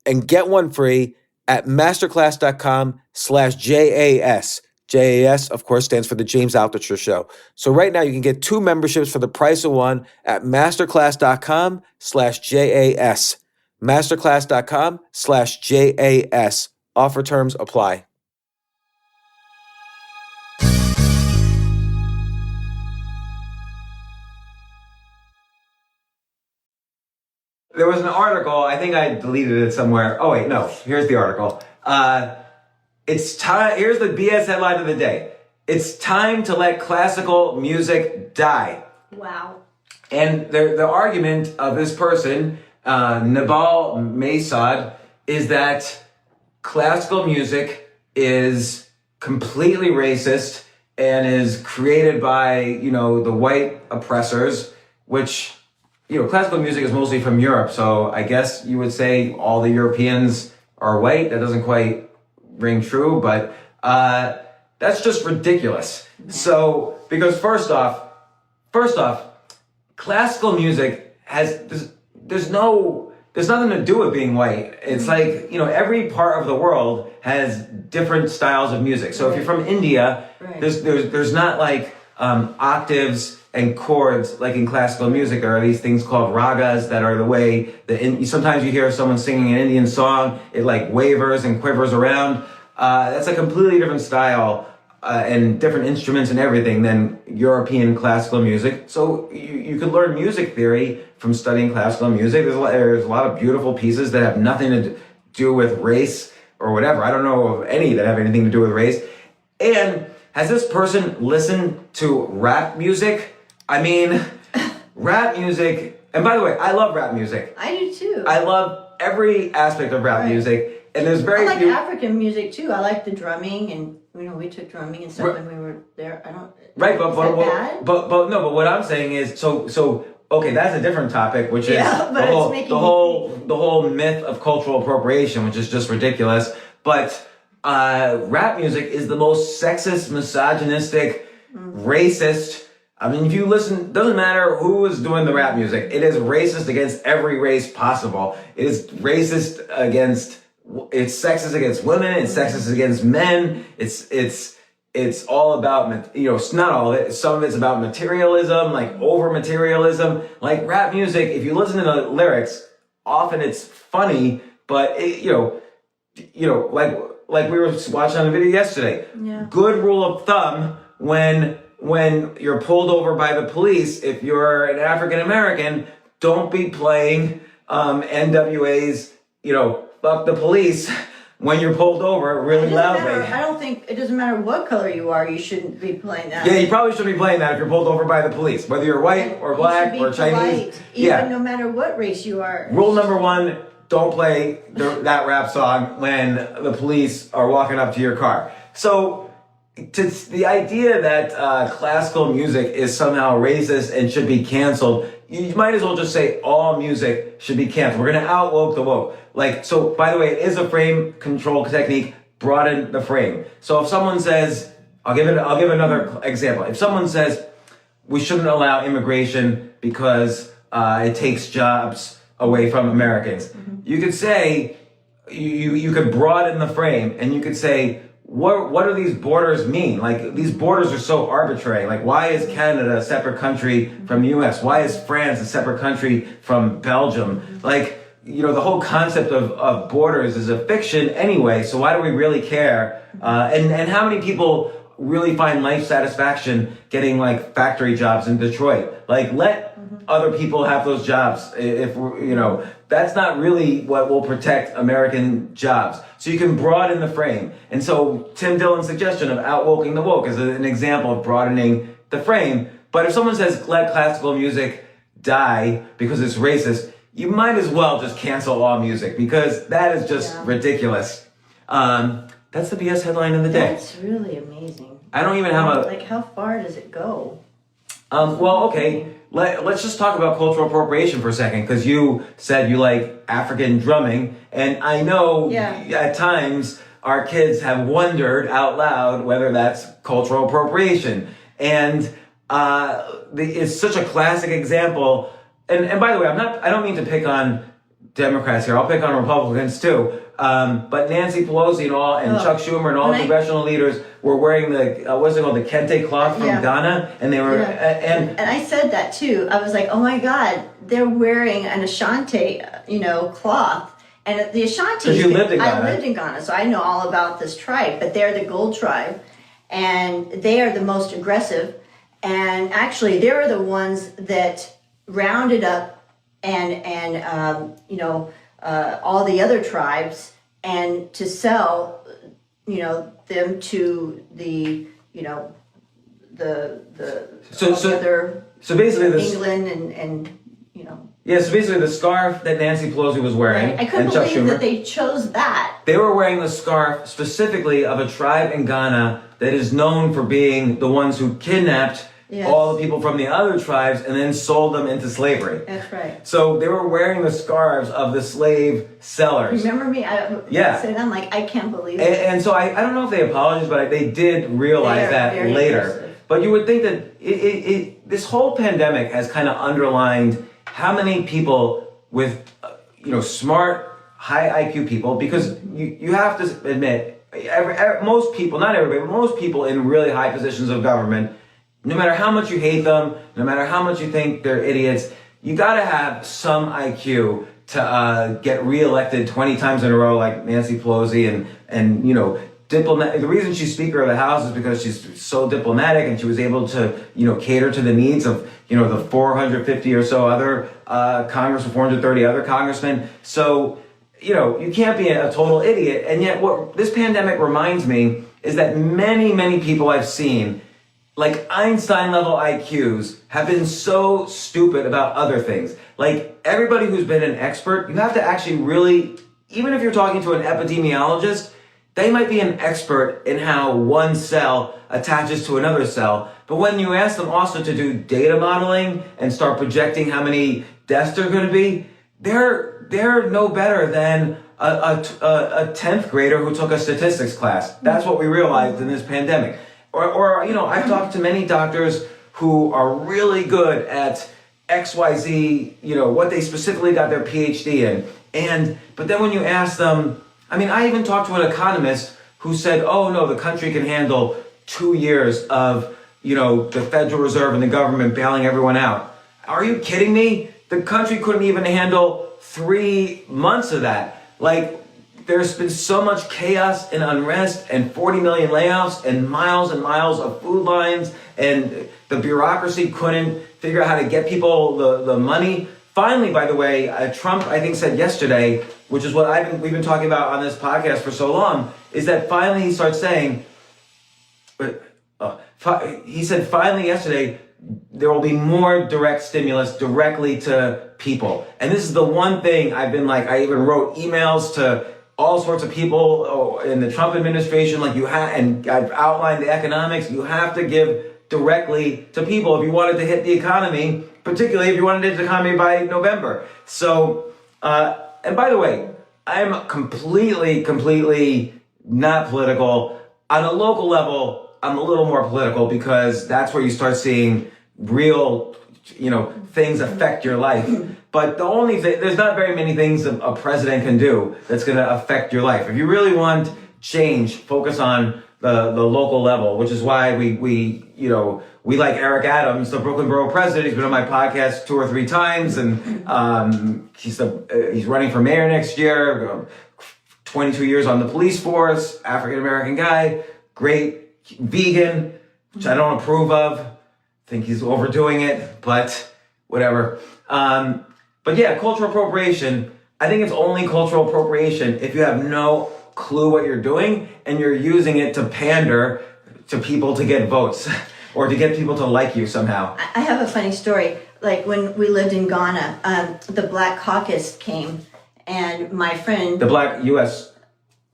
and get one free at masterclass.com/JAS. JAS, of course, stands for the James Altucher Show. So right now you can get two memberships for the price of one at masterclass.com/JAS. Masterclass.com/JAS. Offer terms apply. There was an article, I think I deleted it somewhere. Oh wait, no, here's the article. It's time, here's the BS headline of the day. It's time to let classical music die. Wow. And the argument of this person, Nabal Maysad, is that classical music is completely racist and is created by, the white oppressors, which, classical music is mostly from Europe. So I guess you would say all the Europeans are white. That doesn't quite ring true, but that's just ridiculous. So, because first off, classical music there's nothing to do with being white. It's like, every part of the world has different styles of music. So if you're from India, there's not like octaves and chords like in classical music. There are these things called ragas that are the way sometimes you hear someone singing an Indian song, it like wavers and quivers around. That's a completely different style and different instruments and everything than European classical music. So you could learn music theory from studying classical music. There's a lot of beautiful pieces that have nothing to do with race or whatever. I don't know of any that have anything to do with race. And has this person listened to rap music? I mean, rap music, and by the way, I love rap music. I do too. I love every aspect of rap music. And there's I like African music too. I like the drumming, and we took drumming and stuff when we were there. But what I'm saying is so okay, that's a different topic, which is the whole myth of cultural appropriation, which is just ridiculous. But rap music is the most sexist, misogynistic, racist. I mean, if you listen, doesn't matter who is doing the rap music. It is racist against every race possible. It is racist it's sexist against women. It's sexist against men. It's all about, it's not all of it. Some of it's about materialism, like over materialism. Like rap music, if you listen to the lyrics, often it's funny, but like we were watching on a video yesterday. Yeah. Good rule of thumb when you're pulled over by the police, if you're an African American, don't be playing NWA's, fuck the police when you're pulled over really loudly. I don't think it doesn't matter what color you are. You shouldn't be playing that. Yeah, you probably shouldn't be playing that if you're pulled over by the police, whether you're white or black or Chinese. Even no matter what race you are. Rule number one: don't play that rap song when the police are walking up to your car. So, the idea that classical music is somehow racist and should be canceled, you might as well just say all music should be canceled. We're going to out-woke the woke. So, by the way, it is a frame control technique. Broaden the frame. So if someone says, I'll give another example. If someone says we shouldn't allow immigration because it takes jobs away from Americans, you could say, you could broaden the frame and you could say, what do these borders mean? These borders are so arbitrary. Why is Canada a separate country from the U.S.? Why is France a separate country from Belgium? The whole concept of borders is a fiction anyway, so why do we really care? And how many people really find life satisfaction getting factory jobs in Detroit? Let other people have those jobs. If that's not really what will protect American jobs. So you can broaden the frame. And so Tim Dillon's suggestion of outwoking the woke is an example of broadening the frame. But if someone says let classical music die because it's racist, you might as well just cancel all music because that is just ridiculous. That's the BS headline of the day. That's really amazing. I don't even have a... how far does it go? Okay. Let's just talk about cultural appropriation for a second, because you said you like African drumming, and I know at times our kids have wondered out loud whether that's cultural appropriation. And it's such a classic example. And by the way, I don't mean to pick on Democrats here. I'll pick on Republicans too. But Nancy Pelosi and Chuck Schumer and all the congressional leaders were wearing the what's it called, the kente cloth from Ghana, and they were and I said that too. I was like, oh my God, they're wearing an Ashanti, cloth. And the Ashanti, you lived in Ghana. I lived in Ghana, so I know all about this tribe. But they're the Gold tribe, and they are the most aggressive. And actually, they're the ones that rounded up and all the other tribes, and to sell, them to the so basically England and. Yeah, so basically the scarf that Nancy Pelosi was wearing, I couldn't and Chuck believe Schumer, that they chose that. They were wearing the scarf specifically of a tribe in Ghana that is known for being the ones who kidnapped all the people from the other tribes and then sold them into slavery. That's right. So they were wearing the scarves of the slave sellers. Remember me? I'm like, I can't believe it. And so I don't know if they apologized, but they did realize that later. Aggressive. But you would think that this whole pandemic has kind of underlined how many people with, smart, high IQ people, because you have to admit, most people, not everybody, but most people in really high positions of government, no matter how much you hate them, no matter how much you think they're idiots, you gotta have some IQ to get reelected 20 times in a row like Nancy Pelosi and diplomat. The reason she's Speaker of the House is because she's so diplomatic and she was able to, cater to the needs of, the 450 or so other Congress, 430 other congressmen. So, you can't be a total idiot. And yet what this pandemic reminds me is that many, many people I've seen, like Einstein level IQs, have been so stupid about other things. Like everybody who's been an expert, you have to actually really, even if you're talking to an epidemiologist, they might be an expert in how one cell attaches to another cell. But when you ask them also to do data modeling and start projecting how many deaths there are going to be, they're no better than a 10th grader who took a statistics class. That's what we realized in this pandemic. Or I've talked to many doctors who are really good at XYZ, what they specifically got their PhD in. But then when you ask them, I even talked to an economist who said, oh no, the country can handle 2 years of, the Federal Reserve and the government bailing everyone out. Are you kidding me? The country couldn't even handle 3 months of that. There's been so much chaos and unrest and 40 million layoffs and miles of food lines, and the bureaucracy couldn't figure out how to get people the money. finally, by the way, Trump, I think, said yesterday, which is what we've been talking about on this podcast for so long, is that finally he starts saying, he said finally yesterday, there will be more direct stimulus directly to people. And this is the one thing I've been like, I even wrote emails to all sorts of people in the Trump administration, and I've outlined the economics. You have to give directly to people if you wanted to hit the economy, particularly if you wanted to hit the economy by November. So, and by the way, I'm completely not political. On a local level, I'm a little more political because that's where you start seeing real, things affect your life. But the only thing, there's not very many things a president can do that's going to affect your life. If you really want change, focus on the local level, which is why we like Eric Adams, the Brooklyn Borough president. He's been on my podcast 2 or 3 times, and he's running for mayor next year. 22 years on the police force, African American guy, great vegan, which I don't approve of. I think he's overdoing it, but whatever. But yeah, cultural appropriation. I think it's only cultural appropriation if you have no clue what you're doing and you're using it to pander to people to get votes or to get people to like you somehow. I have a funny story. Like when we lived in Ghana, the Black Caucus came, and my friend... The Black U.S.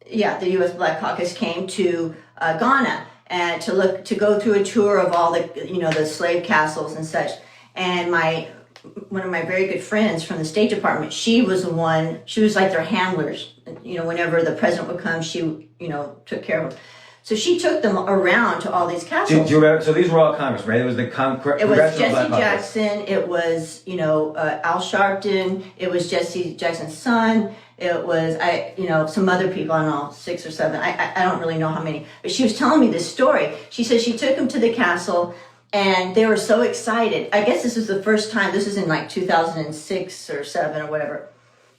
Yeah, the U.S. Black Caucus came to Ghana and to go through a tour of all the, the slave castles and such. And one of my very good friends from the State Department, she was like their handlers. Whenever the president would come, she, took care of them. So she took them around to all these castles. Do you remember? So these were all Congress, right? It was the It was Jesse Jackson. It was, Al Sharpton. It was Jesse Jackson's son. It was, some other people, I don't know, 6 or 7. I don't really know how many. But she was telling me this story. She said she took them to the castle, and they were so excited. I guess this was the first time. This was in like 2006 or 7 or whatever.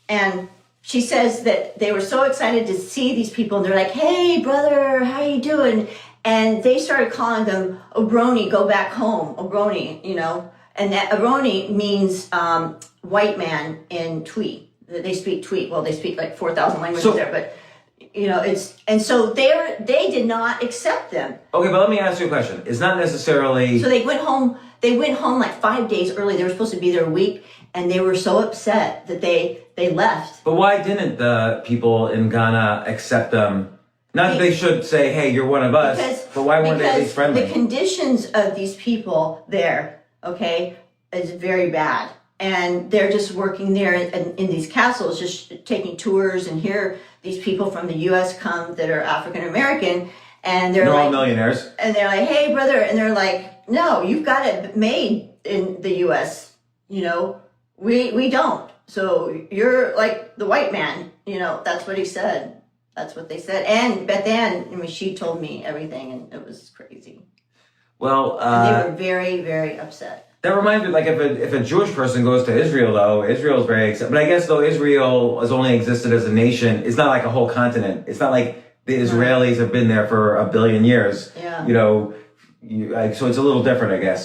And she says that they were so excited to see these people, and they're like, "Hey, brother, how you doing?" And they started calling them Obroni, go back home, Obroni, And that Obroni means white man in Twi. They speak Twi. Well, they speak like 4,000 languages there, but so they did not accept them. Okay, but let me ask you a question. It's not necessarily... So they went home like 5 days early. They were supposed to be there a week, and they were so upset that they left. But why didn't the people in Ghana accept them? Not that they should say, "Hey, you're one of us," but why weren't they at least friendly? The conditions of these people there, is very bad. And they're just working there in these castles, just taking tours, and here these people from the U.S. come that are African American, and they're like, all millionaires. And they're like, "Hey, brother," and they're like, "No, you've got it made in the U.S. We don't. So you're like the white man." That's what he said. That's what they said. And Beth Ann, she told me everything, and it was crazy. Well, and they were very, very upset. That reminds me, like if a Jewish person goes to Israel, though, Israel is very excited. But I guess though Israel has only existed as a nation, it's not like a whole continent. It's not like the Israelis have been there for 1 billion years. Yeah. So it's a little different, I guess.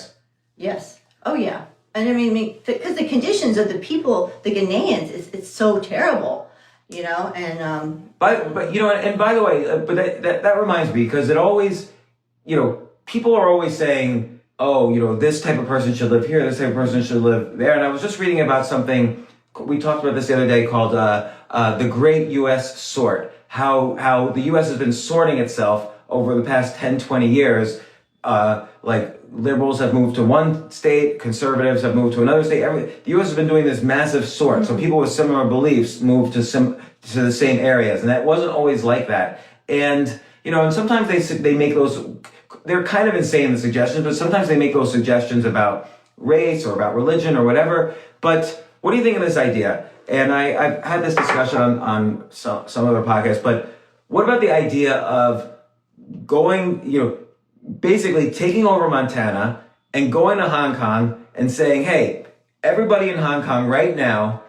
Yes. Oh yeah. And I mean, because the conditions of the people, the Ghanaians, it's so terrible, And But and by the way, but that reminds me, because it always, people are always saying, "Oh, this type of person should live here, this type of person should live there." And I was just reading about something, we talked about this the other day, called the Great U.S. Sort. How the U.S. has been sorting itself over the past 10, 20 years. Like liberals have moved to one state, conservatives have moved to another state. The U.S. has been doing this massive sort. So people with similar beliefs move to the same areas. And that wasn't always like that. And, and sometimes they make those... They're kind of insane, the suggestions, but sometimes they make those suggestions about race or about religion or whatever. But what do you think of this idea? And I've had this discussion on some other podcasts, but what about the idea of going, basically taking over Montana and going to Hong Kong and saying, "Hey, everybody in Hong Kong right now,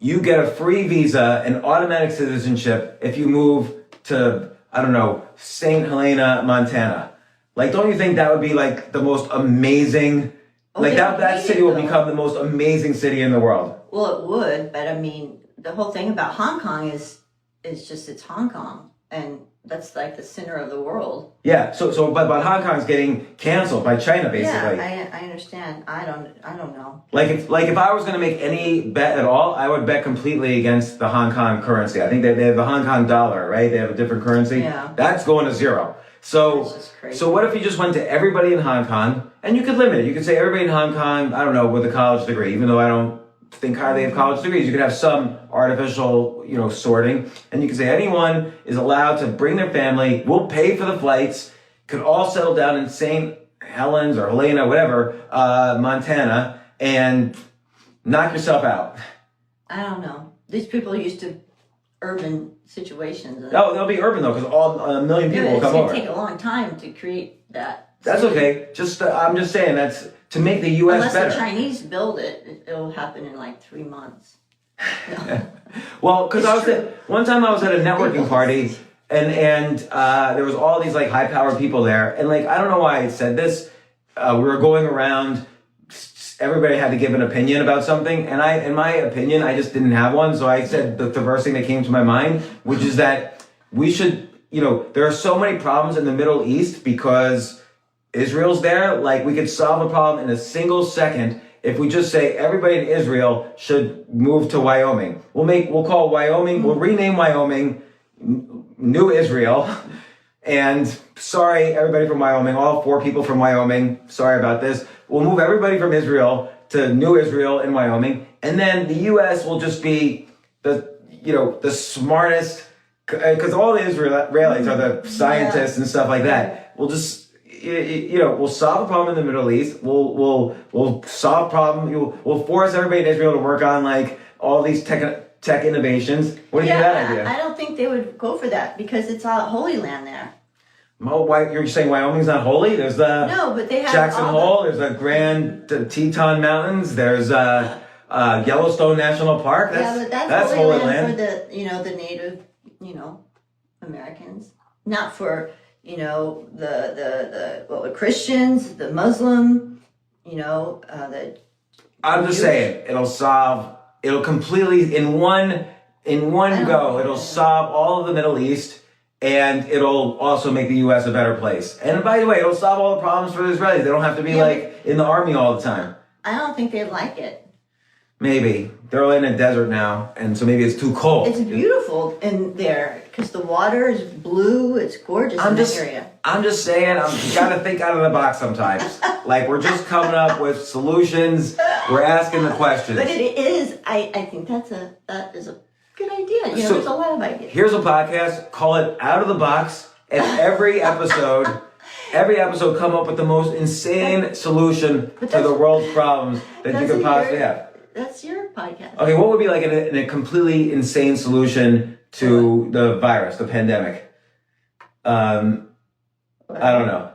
you get a free visa and automatic citizenship if you move to, I don't know, St. Helena, Montana." Like, don't you think that would be like the most amazing Like they that don't need city it, will though. become the most amazing city in the world. Well, it would, but I mean, the whole thing about Hong Kong is just it's Hong Kong, and that's like the center of the world. Yeah. But Hong Kong's getting canceled by China, basically. Yeah, I understand. I don't know. Like if I was going to make any bet at all, I would bet completely against the Hong Kong currency. I think they have the Hong Kong dollar, right? They have a different currency. Yeah. That's going to zero. That's just crazy. So what if you just went to everybody in Hong Kong, and you could limit it? You could say everybody in Hong Kong, I don't know, with a college degree, even though I don't think highly of college degrees. You could have some artificial, sorting, and you could say anyone is allowed to bring their family. We'll pay for the flights. Could all settle down in St. Helens or Helena, whatever, Montana, and knock yourself out. I don't know. These people are used to urban situations. No, they'll be urban though, because a million people will come over. It's going to take a long time to create that. That's city. okay. I'm just saying that's to make the U.S. Unless better. the Chinese build it, it'll happen in like 3 months. No. Well, because one time I was at a networking party, and there was all these like high-powered people there, and like I don't know why I said this. We were going around. Everybody had to give an opinion about something, and in my opinion, I just didn't have one. So I said the first thing that came to my mind, which is that we should, there are so many problems in the Middle East because Israel's there. Like we could solve a problem in a single second if we just say everybody in Israel should move to Wyoming. We'll call Wyoming. We'll rename Wyoming New Israel. And sorry, everybody from Wyoming, all 4 people from Wyoming, sorry about this. We'll move everybody from Israel to New Israel in Wyoming. And then the U.S. will just be the smartest, because all the Israelis are the scientists and stuff like that. We'll just, we'll solve a problem in the Middle East. We'll solve a problem. We'll force everybody in Israel to work on like all these tech innovations. What do you think of that idea? I don't think they would go for that because it's all Holy Land there. Why you're saying Wyoming's not holy? There's the but they have Jackson all Hole. There's the Grand Teton Mountains. There's Yellowstone National Park. That's Holy Holy Land for the native, Americans, not for the Christians, the Muslim, the. I'm just saying it'll completely in one go. It'll solve all of the Middle East. And it'll also make the U.S. a better place. And by the way, it'll solve all the problems for the Israelis. They don't have to be in the army all the time. I don't think they'd like it. Maybe. They're in a desert now, and so maybe it's too cold. It's beautiful in there because the water is blue. It's gorgeous in that area. I'm just saying, you gotta think out of the box sometimes. Like, we're just coming up with solutions. We're asking the questions. But it is, I think that is a good idea. There's a lot of ideas. Here's a podcast, call it Out of the Box, and every episode come up with the most insane solution to the world's problems that you could possibly have. That's your podcast. Okay, what would be like a completely insane solution to the virus, the pandemic? I don't know.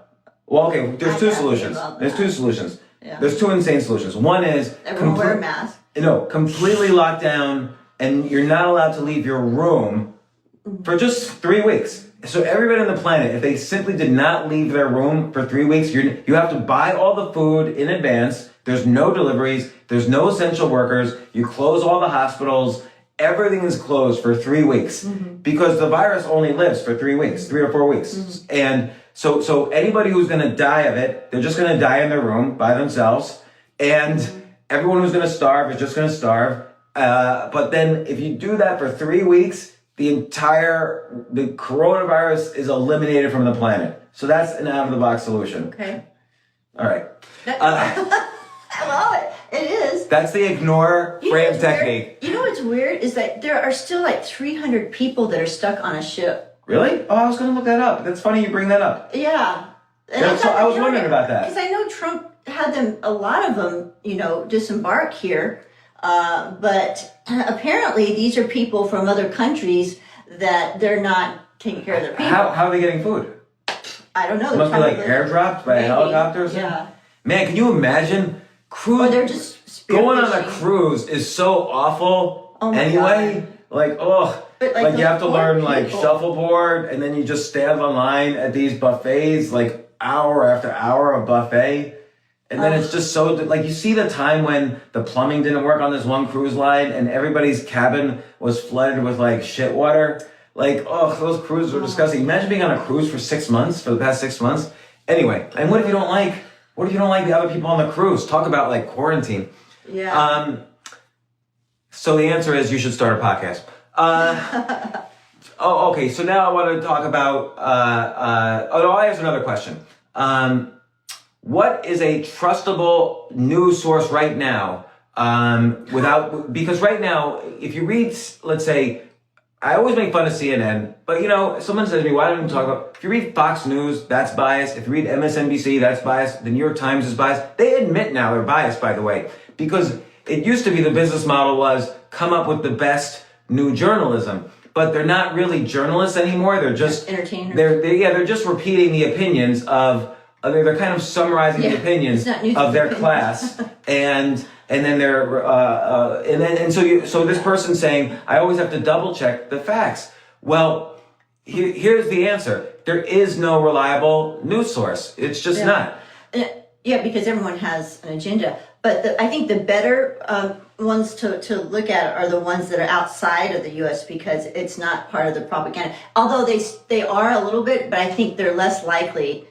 Well, okay, there's 2 solutions. There's 2 solutions. Yeah. There's 2 insane solutions. One is everyone wear a mask. No, completely locked down, and you're not allowed to leave your room for just 3 weeks. So everybody on the planet, if they simply did not leave their room for 3 weeks, you have to buy all the food in advance. There's no deliveries. There's no essential workers. You close all the hospitals. Everything is closed for 3 weeks because the virus only lives for 3 weeks, 3 or 4 weeks. And so anybody who's going to die of it, they're just going to die in their room by themselves. And everyone who's going to starve is just going to starve. But then if you do that for 3 weeks, the coronavirus is eliminated from the planet. So that's an out-of-the-box solution. Okay. All right. I love it. It is. That's the ignore frame technique. You know what's weird is that there are still like 300 people that are stuck on a ship. Really? Oh, I was going to look that up. That's funny you bring that up. Yeah. And I was wondering about that. Because I know Trump had a lot of them, disembark here. But apparently these are people from other countries that they're not taking care of their people. How are they getting food? I don't know. It must be like airdropped by a helicopter or something? Yeah. Man, can you imagine? Or they're just going on a cruise is so awful anyway. God. Like you have to learn like shuffleboard, and then you just stand online at these buffets like hour after hour of buffet. And then it's just so, like, you see the time when the plumbing didn't work on this one cruise line and everybody's cabin was flooded with, like, shit water. Like, oh, those cruises were disgusting. Imagine being on a cruise for 6 months, for the past 6 months. Anyway, and what if you don't like the other people on the cruise? Talk about, like, quarantine. Yeah. So the answer is you should start a podcast. Okay. So now I want to talk about, I have another question. What is a trustable news source right now? Because right now, if you read, let's say, I always make fun of CNN, but someone says to me, why don't you talk about, if you read Fox News, that's biased. If you read MSNBC, that's biased. The New York Times is biased. They admit now they're biased, by the way, because it used to be the business model was come up with the best new journalism, but they're not really journalists anymore. They're just entertainers. They're just repeating the opinions of, they're kind of summarizing the opinions of their class, and then they're so this person's saying, I always have to double check the facts. Well, here's the answer: there is no reliable news source. It's just not. Yeah, because everyone has an agenda. But I think the better ones to look at are the ones that are outside of the U.S. because it's not part of the propaganda. Although they are a little bit, but I think they're less likely.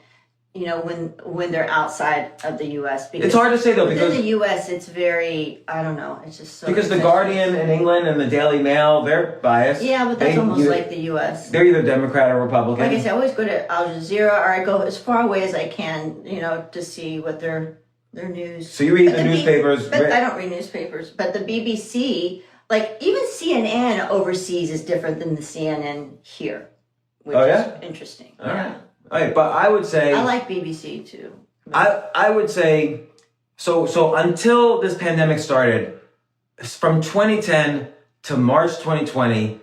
When they're outside of the U.S. Because it's hard to say though, because in the U.S. it's very, I don't know, it's just so because the Guardian in England and the Daily Mail, they're biased. Yeah, but that's almost like the U.S. They're either Democrat or Republican. Like I said, I always go to Al Jazeera, or I go as far away as I can, to see what their news. So you read the newspapers? But I don't read newspapers. But the BBC, like even CNN overseas, is different than the CNN here, which is interesting. All right. All right, but I would say I like BBC too. I would say so until this pandemic started, from 2010 to March 2020,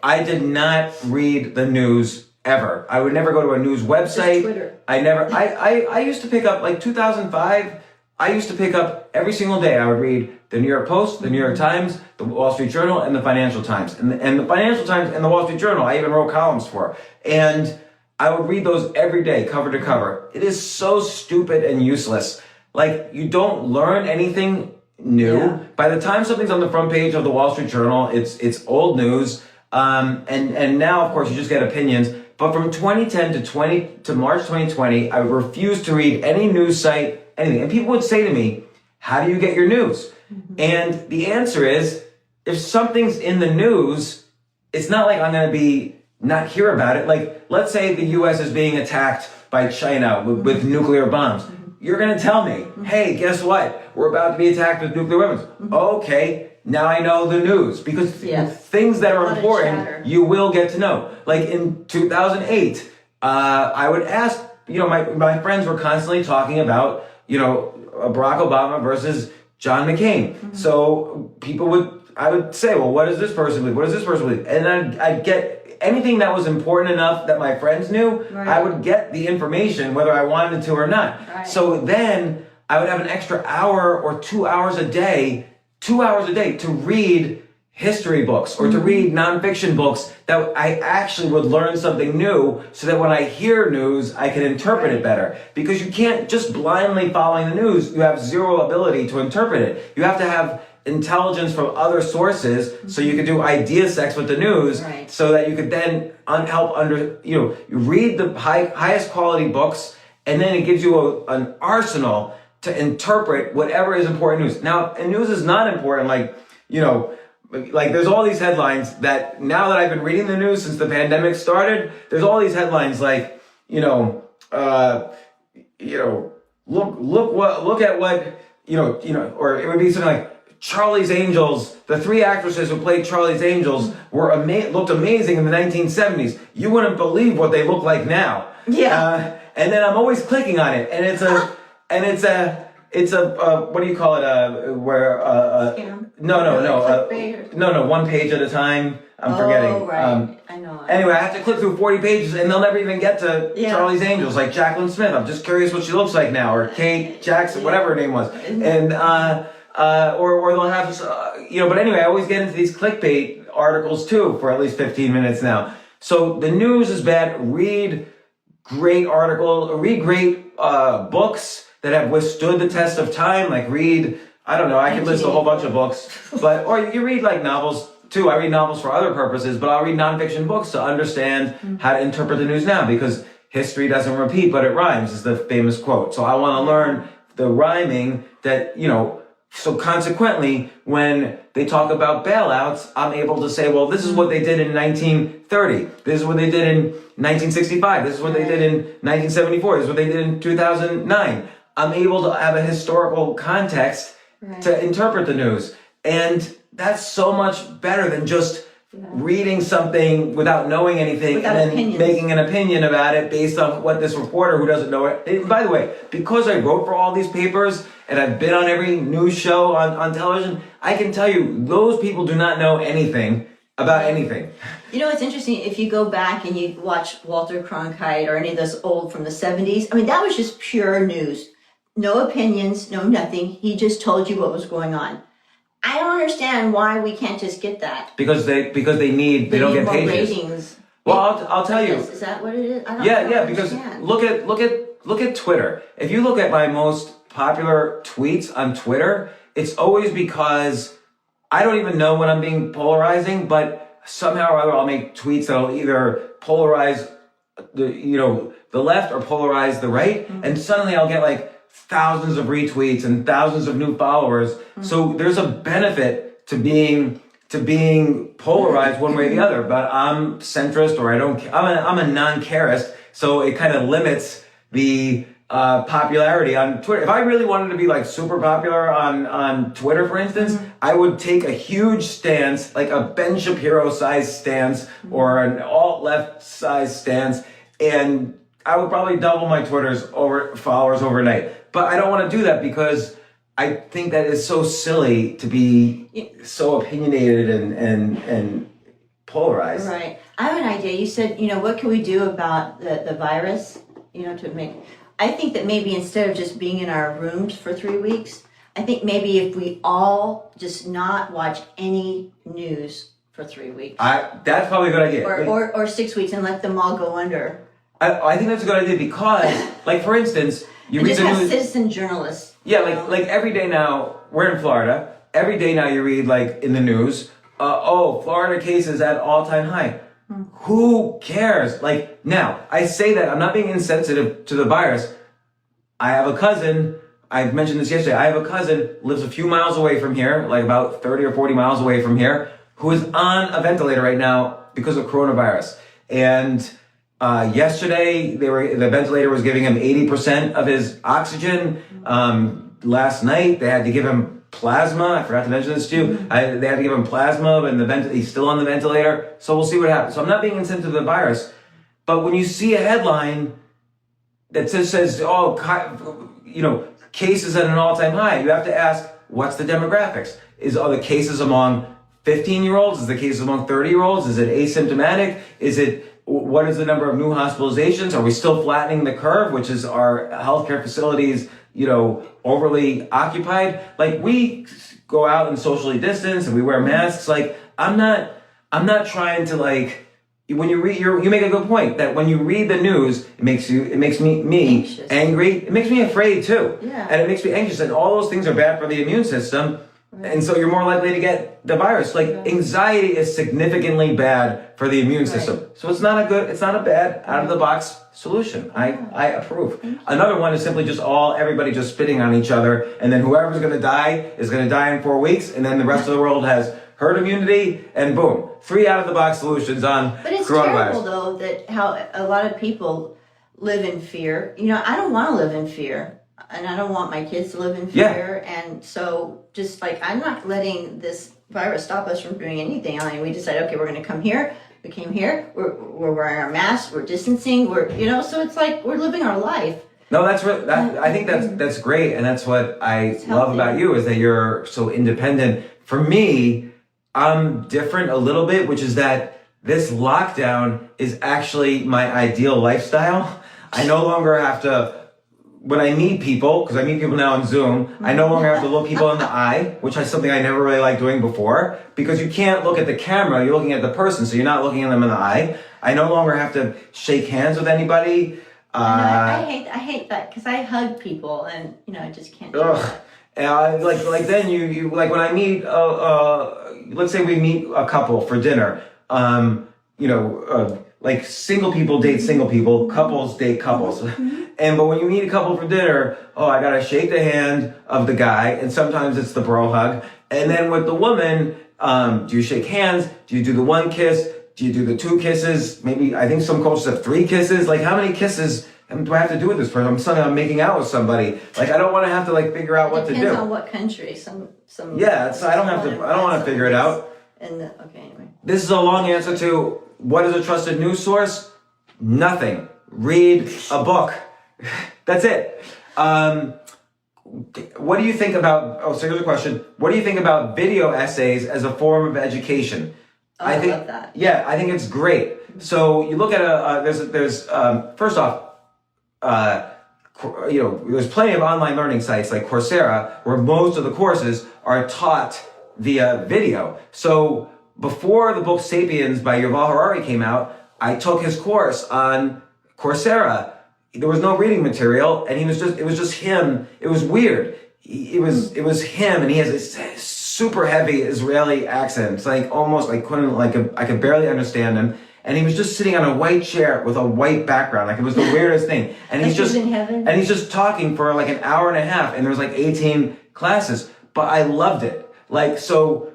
I did not read the news ever. I would never go to a news website. Just Twitter. I used to pick up, like 2005, I used to pick up every single day. I would read the New York Post, the New York Times, the Wall Street Journal, and the Financial Times. And the Financial Times and the Wall Street Journal, I even wrote columns for. And I would read those every day, cover to cover. It is so stupid and useless. Like, you don't learn anything new. Yeah. By the time something's on the front page of the Wall Street Journal, it's old news. And now, of course, you just get opinions. But from 2010 to March 2020, I refused to read any news site, anything. And people would say to me, how do you get your news? Mm-hmm. And the answer is, if something's in the news, it's not like I'm going to not hear about it. Like, let's say the U.S. is being attacked by China with nuclear bombs. You're going to tell me, hey, guess what? We're about to be attacked with nuclear weapons. Okay, now I know the news. Because things that are important, you will get to know. Like in 2008, I would ask, my friends were constantly talking about, Barack Obama versus John McCain. Mm-hmm. So I would say, well, what does this person believe? What does this person believe? And I'd get anything that was important enough that my friends knew, right. I would get the information whether I wanted to or not. Right. So then I would have an extra hour or 2 hours a day to read history books or to read nonfiction books that I actually would learn something new so that when I hear news, I can interpret it better. Because you can't just blindly following the news. You have zero ability to interpret it. You have to have intelligence from other sources so you could do idea sex with the news so that you could then you read the highest quality books and then it gives you an arsenal to interpret whatever is important news. Now, and news is not important, like there's all these headlines that now that I've been reading the news since the pandemic started, there's all these headlines like, look at what, or it would be something like, Charlie's Angels, the three actresses who played Charlie's Angels looked amazing in the 1970s. You wouldn't believe what they look like now. Yeah. And then I'm always clicking on it, and it's a what do you call it? Scam? No, one page at a time. I'm forgetting. Right. I know. Anyway, I have to click through 40 pages, and they'll never even get to Charlie's Angels, like Jacqueline Smith. I'm just curious what she looks like now, or Kate Jackson, whatever her name was, and. Or they'll have, but anyway, I always get into these clickbait articles too for at least 15 minutes now. So the news is bad. Read great books that have withstood the test of time. Like read, I don't know, I could list a whole bunch of books, or you read like novels too. I read novels for other purposes, but I'll read nonfiction books to understand how to interpret the news now, because history doesn't repeat, but it rhymes is the famous quote. So I want to learn the rhyming that, so consequently, when they talk about bailouts, I'm able to say, well, this is what they did in 1930. This is what they did in 1965. This is what they did in 1974. This is what they did in 2009. I'm able to have a historical context to interpret the news. And that's so much better than just reading something without knowing anything and then making an opinion about it based on what this reporter who doesn't know it. And by the way, because I wrote for all these papers and I've been on every news show on television, I can tell you those people do not know anything about anything. It's interesting. If you go back and you watch Walter Cronkite or any of those old from the 70s, I mean, that was just pure news. No opinions, no nothing. He just told you what was going on. I don't understand why we can't just get that. Because they don't get more pages. Ratings. Well, I'll tell you. Is that what it is? I don't because understand. look at Twitter. If you look at my most popular tweets on Twitter, it's always because I don't even know when I'm being polarizing, but somehow or other I'll make tweets that'll either polarize the left or polarize the right, and suddenly I'll get like thousands of retweets and thousands of new followers. So there's a benefit to being polarized one way or the other. But I'm centrist, or I'm a non-carist, so it kind of limits the popularity on Twitter. If I really wanted to be like super popular on Twitter, for instance, I would take a huge stance, like a Ben Shapiro size stance or an alt-left size stance, and I would probably double my Twitter's followers overnight. But I don't want to do that because I think that is so silly to be so opinionated and polarized. Right. I have an idea. You said, what can we do about the virus? I think that maybe instead of just being in our rooms for 3 weeks, I think maybe if we all just not watch any news for 3 weeks. That's probably a good idea. Or 6 weeks and let them all go under. I think that's a good idea because, like, for instance, you read the news. Citizen journalists. Yeah, like every day now, we're in Florida. Every day now you read, like, in the news, Florida cases at all-time high. Who cares? Like, now, I say that, I'm not being insensitive to the virus. I have a cousin, I mentioned this yesterday, I have a cousin, lives a few miles away from here, like about 30 or 40 miles away from here, who is on a ventilator right now because of coronavirus. And yesterday, the ventilator was giving him 80% of his oxygen. Last night, they had to give him plasma. I forgot to mention this to you. They had to give him plasma, and he's still on the ventilator. So we'll see what happens. So I'm not being insensitive to the virus. But when you see a headline that says, cases at an all-time high, you have to ask, what's the demographics? Are the cases among 15-year-olds? Is the cases among 30-year-olds? Is it asymptomatic? What is the number of new hospitalizations? Are we still flattening the curve, which is our healthcare facilities, overly occupied? Like, we go out and socially distance and we wear masks. Like, I'm not trying to, like, when you read, you make a good point that when you read the news, it makes me angry. It makes me afraid too. Yeah. And it makes me anxious, and all those things are bad for the immune system. Right. And so you're more likely to get the virus. Like, anxiety is significantly bad for the immune system. So it's not a bad out of the box solution. I approve. Another one is simply just everybody just spitting on each other, and then whoever's going to die is going to die in 4 weeks, and then the rest of the world has herd immunity, and boom, 3 out of the box solutions on coronavirus. But it's terrible though that how a lot of people live in fear. I don't want to live in fear. And I don't want my kids to live in fear. Yeah. And so just like, I'm not letting this virus stop us from doing anything. I mean, we decided, okay, we're going to come here. We came here. We're wearing our masks. We're distancing. So it's like we're living our life. No, that's right. I think that's great. And that's what I love about you is that you're so independent. For me, I'm different a little bit, which is that this lockdown is actually my ideal lifestyle. I no longer have to, when I meet people, because I meet people now on Zoom, I no longer have to look people in the eye, which is something I never really liked doing before, because you can't look at the camera, you're looking at the person, so you're not looking at them in the eye. I no longer have to shake hands with anybody. I hate that because I hug people and I just can't. Ugh. And like then you like when I meet let's say we meet a couple for dinner. Like single people date single people, couples date couples. But when you meet a couple for dinner, I gotta shake the hand of the guy, and sometimes it's the bro hug. And then with the woman, do you shake hands? Do you do the one kiss? Do you do the two kisses? Maybe I think some cultures have 3 kisses. Like how many kisses do I have to do with this person? I'm making out with somebody. Like I don't want to have to like figure out what to do. Depends on what country. Some. Yeah, I don't want to figure it out. Anyway. This is a long answer to what is a trusted news source? Nothing. Read a book. That's it. What do you think about? So here's a question. What do you think about video essays as a form of education? I love that. Yeah, I think it's great. So you look at there's first off, there's plenty of online learning sites like Coursera where most of the courses are taught via video. So before the book Sapiens by Yuval Harari came out, I took his course on Coursera. There was no reading material, and it was just him. It was weird. It was him, and he has this super heavy Israeli accent. It's like almost I could barely understand him. And he was just sitting on a white chair with a white background. Like it was the weirdest thing. And he's just talking for like an hour and a half, and there was like 18 classes. But I loved it. Like so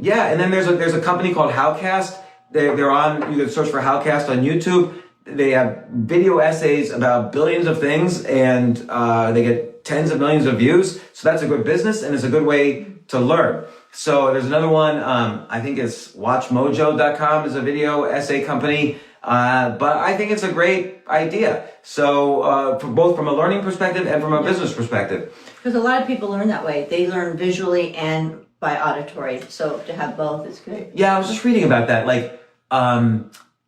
yeah. And then there's a company called Howcast. They're on. You can search for Howcast on YouTube. They have video essays about billions of things, and they get tens of millions of views. So that's a good business, and it's a good way to learn. So there's another one. I think it's WatchMojo.com is a video essay company. But I think it's a great idea. So for both from a learning perspective and from a business perspective. Because a lot of people learn that way. They learn visually and by auditory. So to have both is good. Yeah, I was just reading about that. Like,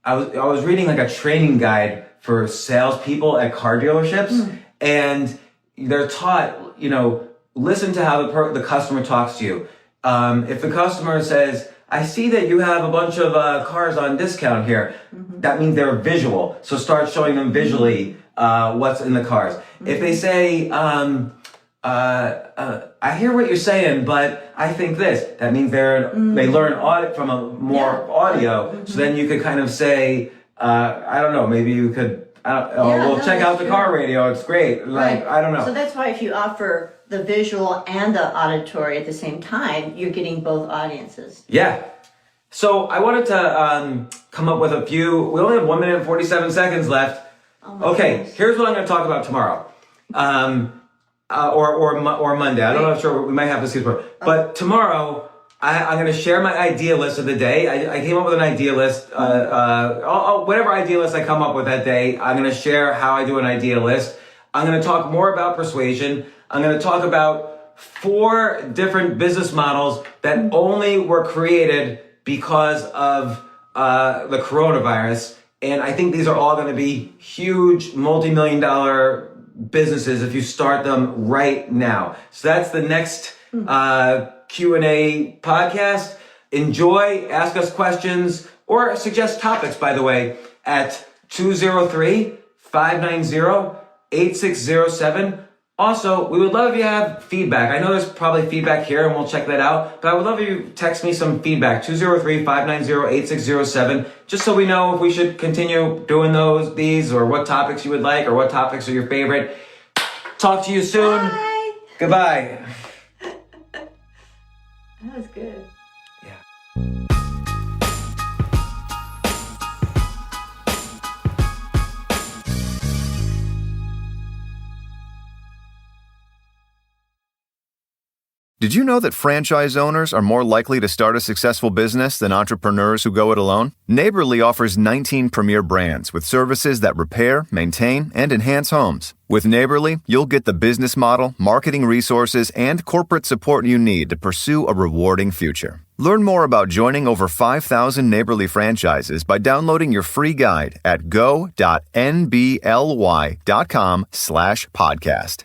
I was reading like a training guide for salespeople at car dealerships, and they're taught, listen to how the customer talks to you. If the customer says, I see that you have a bunch of cars on discount here, that means they're visual. So start showing them visually what's in the cars. If they say, I hear what you're saying, but I think this, that means they learn from a more audio. So then you could kind of say, I don't know, maybe you could, check out the car radio. It's great. Like, I don't know. So that's why if you offer the visual and the auditory at the same time, you're getting both audiences. Yeah. So I wanted to come up with a few. We only have 1 minute and 47 seconds left. Goodness. Here's what I'm going to talk about tomorrow. Or Monday. I'm not sure. We might have to see tomorrow. But tomorrow, I'm going to share my idea list of the day. I came up with an idea list. Whatever idea list I come up with that day, I'm going to share how I do an idea list. I'm going to talk more about persuasion. I'm going to talk about 4 different business models that only were created because of the coronavirus. And I think these are all going to be huge multi-million-dollar businesses if you start them right now. So that's the next Q&A podcast. Enjoy, ask us questions, or suggest topics, by the way, at 203-590-8607. Also, we would love if you have feedback. I know there's probably feedback here, and we'll check that out. But I would love if you text me some feedback, 203-590-8607, just so we know if we should continue doing these, or what topics you would like, or what topics are your favorite. Talk to you soon. Bye. Goodbye. That was good. Yeah. Did you know that franchise owners are more likely to start a successful business than entrepreneurs who go it alone? Neighborly offers 19 premier brands with services that repair, maintain, and enhance homes. With Neighborly, you'll get the business model, marketing resources, and corporate support you need to pursue a rewarding future. Learn more about joining over 5,000 Neighborly franchises by downloading your free guide at go.nbly.com/podcast.